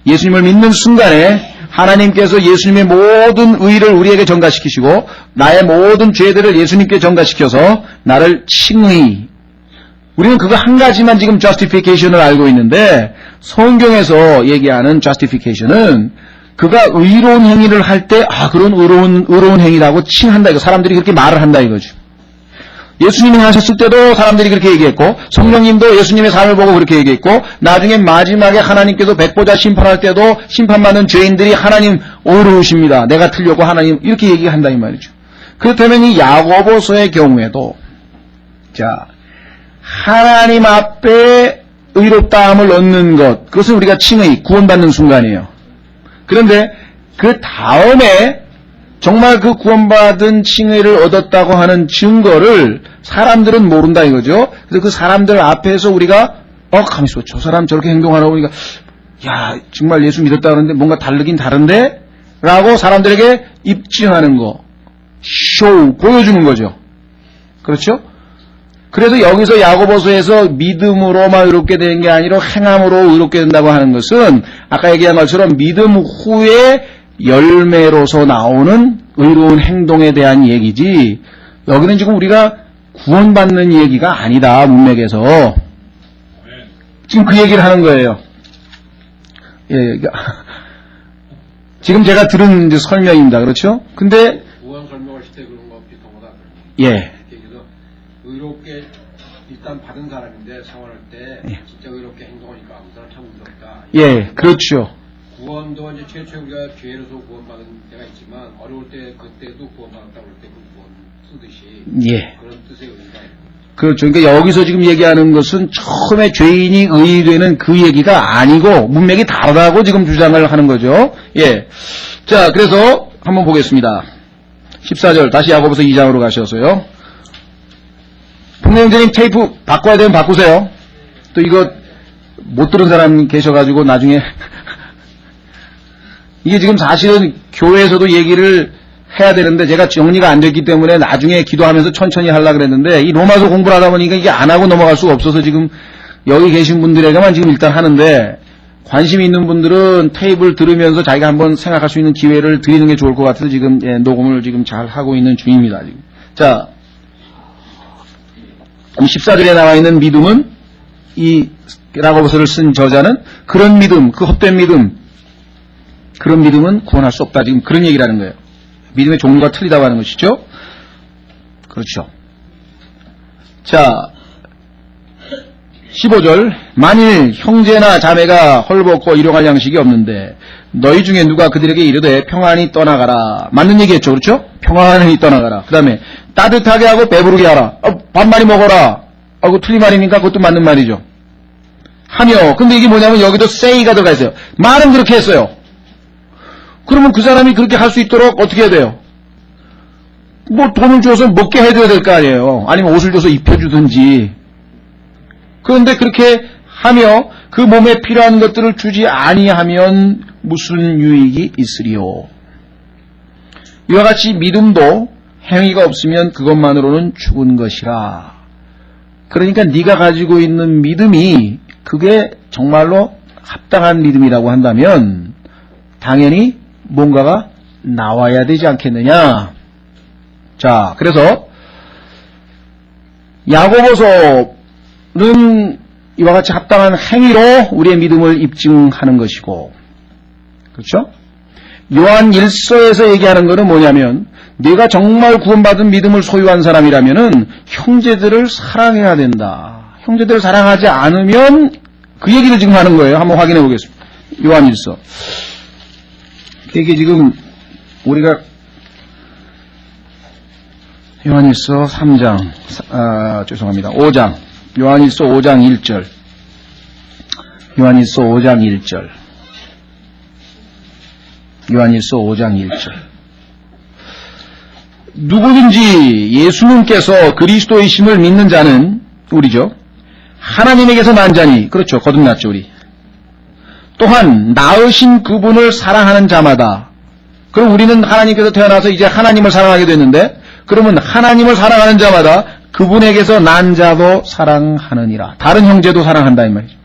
예수님을 믿는 순간에 하나님께서 예수님의 모든 의를 우리에게 전가시키시고 나의 모든 죄들을 예수님께 전가시켜서 나를 칭의. 우리는 그거 한 가지만 지금 justification을 알고 있는데 성경에서 얘기하는 justification은 그가 의로운 행위를 할 때 그런 의로운 행위라고 칭한다 이거. 사람들이 그렇게 말을 한다 이거죠. 예수님이 하셨을 때도 사람들이 그렇게 얘기했고 성령님도 예수님의 삶을 보고 그렇게 얘기했고 나중에 마지막에 하나님께서 백보자 심판할 때도 심판받는 죄인들이 하나님 의로우십니다. 내가 틀렸고 하나님 이렇게 얘기한다 이 말이죠. 그렇다면 이 야고보서의 경우에도 자 하나님 앞에 의롭다함을 얻는 것 그것은 우리가 칭의 구원받는 순간이에요. 그런데 그 다음에 정말 그 구원받은 칭의를 얻었다고 하는 증거를 사람들은 모른다 이거죠. 그래서 그 사람들 앞에서 우리가 가만있어 저 사람 저렇게 행동하라고 우리가 야 정말 예수 믿었다 그러는데 뭔가 다르긴 다른데 라고 사람들에게 입증하는 거 쇼 보여주는 거죠. 그렇죠? 그래서 여기서 야고보서에서 믿음으로만 의롭게 되는 게 아니라 행함으로 의롭게 된다고 하는 것은 아까 얘기한 것처럼 믿음 후에 열매로서 나오는 의로운 행동에 대한 얘기지 여기는 지금 우리가 구원받는 얘기가 아니다. 문맥에서 지금 그 얘기를 하는 거예요. 예, 지금 제가 들은 이제 설명입니다. 그렇죠? 근데 구원 설명하실 때 그런 거 비슷한 거다. 예. 그래서 의롭게 일단 받은 사람인데 생활할 때 진짜 의롭게 행동하니까 그 사람 참 의롭다. 예, 그렇죠. 구원도 이제 최초에 우리가 죄로서 구원받은 때가 있지만 어려울 때 그때도 구원받았다 그럴 때 그 구원 쓰듯이 예. 그런 뜻의 의미가 그렇죠. 그러니까 여기서 지금 얘기하는 것은 처음에 죄인이 의되는 그 얘기가 아니고 문맥이 다르다고 지금 주장을 하는 거죠. 예. 자, 그래서 한번 보겠습니다. 14절 다시 야고보서 2장으로 가셔서요. 폭내용적인 테이프 바꿔야 되면 바꾸세요. 또 이거 못 들은 사람 계셔가지고 나중에 이게 지금 사실은 교회에서도 얘기를 해야 되는데 제가 정리가 안 됐기 때문에 나중에 기도하면서 천천히 하려고 그랬는데 이 로마서 공부를 하다 보니까 이게 안 하고 넘어갈 수가 없어서 지금 여기 계신 분들에게만 지금 일단 하는데 관심 있는 분들은 테이프를 들으면서 자기가 한번 생각할 수 있는 기회를 드리는 게 좋을 것 같아서 지금 녹음을 지금 잘 하고 있는 중입니다. 지금. 자, 14절에 나와 있는 믿음은 이 야고보서를 쓴 저자는 그런 믿음, 그 헛된 믿음 그런 믿음은 구원할 수 없다. 지금 그런 얘기를 하는 거예요. 믿음의 종류가 틀리다고 하는 것이죠. 그렇죠. 자, 15절 만일 형제나 자매가 헐벗고 일용할 양식이 없는데 너희 중에 누가 그들에게 이르되 평안히 떠나가라. 맞는 얘기했죠. 그렇죠? 평안히 떠나가라. 그 다음에 따뜻하게 하고 배부르게 하라. 밥 많이 먹어라. 그거 틀린 말이니까 그것도 맞는 말이죠. 하며 근데 이게 뭐냐면 여기도 say가 들어가 있어요. 말은 그렇게 했어요. 그러면 그 사람이 그렇게 할 수 있도록 어떻게 해야 돼요? 뭐 돈을 줘서 먹게 해줘야 될 거 아니에요. 아니면 옷을 줘서 입혀주든지. 그런데 그렇게 하며 그 몸에 필요한 것들을 주지 아니하면 무슨 유익이 있으리요. 이와 같이 믿음도 행위가 없으면 그것만으로는 죽은 것이라. 그러니까 네가 가지고 있는 믿음이 그게 정말로 합당한 믿음이라고 한다면 당연히 뭔가가 나와야 되지 않겠느냐. 자, 그래서 야고보서는 이와 같이 합당한 행위로 우리의 믿음을 입증하는 것이고, 그렇죠? 요한 1서에서 얘기하는 것은 뭐냐면 네가 정말 구원받은 믿음을 소유한 사람이라면은 형제들을 사랑해야 된다. 형제들을 사랑하지 않으면 그 얘기를 지금 하는 거예요. 한번 확인해 보겠습니다. 요한 1서. 이게 지금 우리가 요한일서 3장, 죄송합니다. 5장. 요한일서 5장 1절. 요한일서 5장 1절. 요한일서 5장 1절. 누구든지 예수님께서 그리스도이심을 믿는 자는 우리죠. 하나님에게서 난 자니, 그렇죠. 거듭났죠, 우리. 또한 낳으신 그분을 사랑하는 자마다. 그럼 우리는 하나님께서 태어나서 이제 하나님을 사랑하게 됐는데, 그러면 하나님을 사랑하는 자마다 그분에게서 난 자도 사랑하느니라. 다른 형제도 사랑한다 이 말이죠.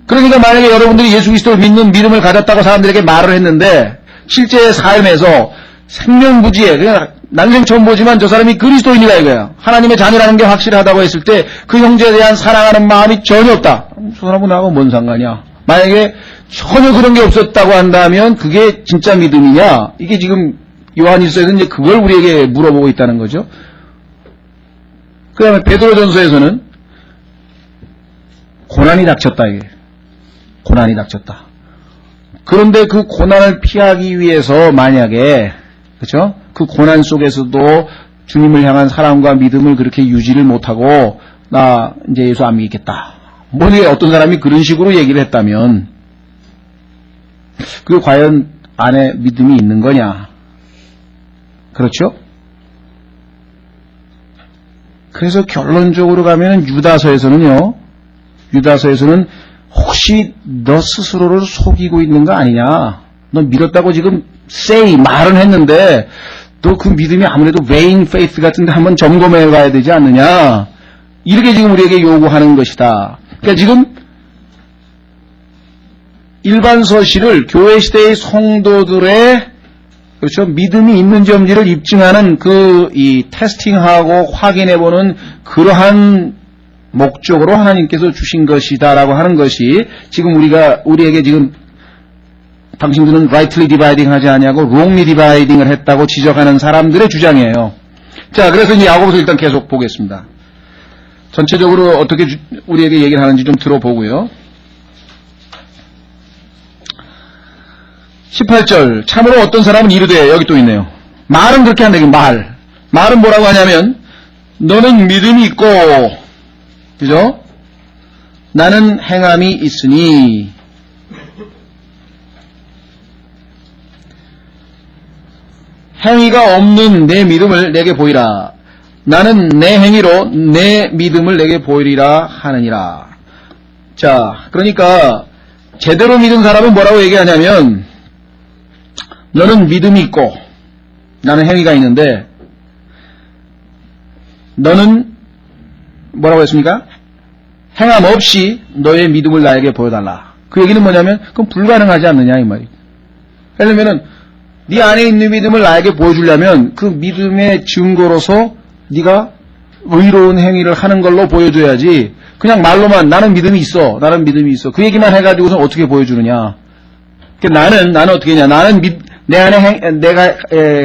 그러니까 만약에 여러분들이 예수 그리스도를 믿는 믿음을 가졌다고 사람들에게 말을 했는데 실제 삶에서 생명부지에 그냥 난생 처음 보지만 저 사람이 그리스도인이다 이거야. 하나님의 자녀라는 게 확실하다고 했을 때 그 형제에 대한 사랑하는 마음이 전혀 없다. 저 사람은 나하고 뭔 상관이야. 만약에 전혀 그런 게 없었다고 한다면 그게 진짜 믿음이냐? 이게 지금 요한일서에서 이제 그걸 우리에게 물어보고 있다는 거죠. 그 다음에 베드로전서에서는 고난이 닥쳤다 이게. 고난이 닥쳤다. 그런데 그 고난을 피하기 위해서 만약에 그렇죠? 그 고난 속에서도 주님을 향한 사랑과 믿음을 그렇게 유지를 못하고 나 이제 예수 안 믿겠다. 만약에 어떤 사람이 그런 식으로 얘기를 했다면 그게 과연 안에 믿음이 있는 거냐? 그렇죠? 그래서 결론적으로 가면 유다서에서는 혹시 너 스스로를 속이고 있는 거 아니냐? 너 믿었다고 지금 말은 했는데 너 그 믿음이 아무래도 vain faith 같은데 한번 점검해 봐야 되지 않느냐? 이렇게 지금 우리에게 요구하는 것이다. 그러니까 지금 일반 서실을 교회 시대의 성도들의 그렇죠 믿음이 있는지 없는지를 입증하는 이 테스팅하고 확인해보는 그러한 목적으로 하나님께서 주신 것이다라고 하는 것이 지금 우리에게 지금 당신들은 rightly dividing 하지 않냐고 wrongly dividing을 했다고 지적하는 사람들의 주장이에요. 자, 그래서 이제 야고보서 일단 계속 보겠습니다. 전체적으로 어떻게 우리에게 얘기를 하는지 좀 들어보고요. 18절 참으로 어떤 사람은 이르되 여기 또 있네요. 말은 그렇게 한다. 말은 뭐라고 하냐면 너는 믿음이 있고 그죠? 나는 행함이 있으니 행위가 없는 내 믿음을 내게 보이라. 나는 내 행위로 내 믿음을 내게 보이리라 하느니라. 자, 그러니까 제대로 믿은 사람은 뭐라고 얘기하냐면 너는 믿음이 있고 나는 행위가 있는데 너는 뭐라고 했습니까? 행함 없이 너의 믿음을 나에게 보여달라. 그 얘기는 뭐냐면 그건 불가능하지 않느냐 이 말이에요. 왜냐면은 네 안에 있는 믿음을 나에게 보여주려면 그 믿음의 증거로서 네가 의로운 행위를 하는 걸로 보여줘야지 그냥 말로만 나는 믿음이 있어 그 얘기만 해가지고서 어떻게 보여주느냐. 그러니까 나는 어떻게 했냐. 나는 내가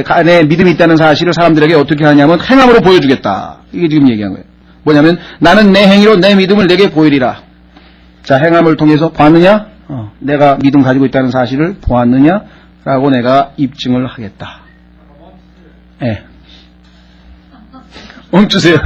안에 믿음이 있다는 사실을 사람들에게 어떻게 하냐면 행함으로 보여주겠다. 이게 지금 얘기한 거예요. 뭐냐면 나는 내 행위로 내 믿음을 내게 보이리라. 자, 행함을 통해서 보았느냐? 내가 믿음 가지고 있다는 사실을 보았느냐? 라고 내가 입증을 하겠다. 예. 멈추세요.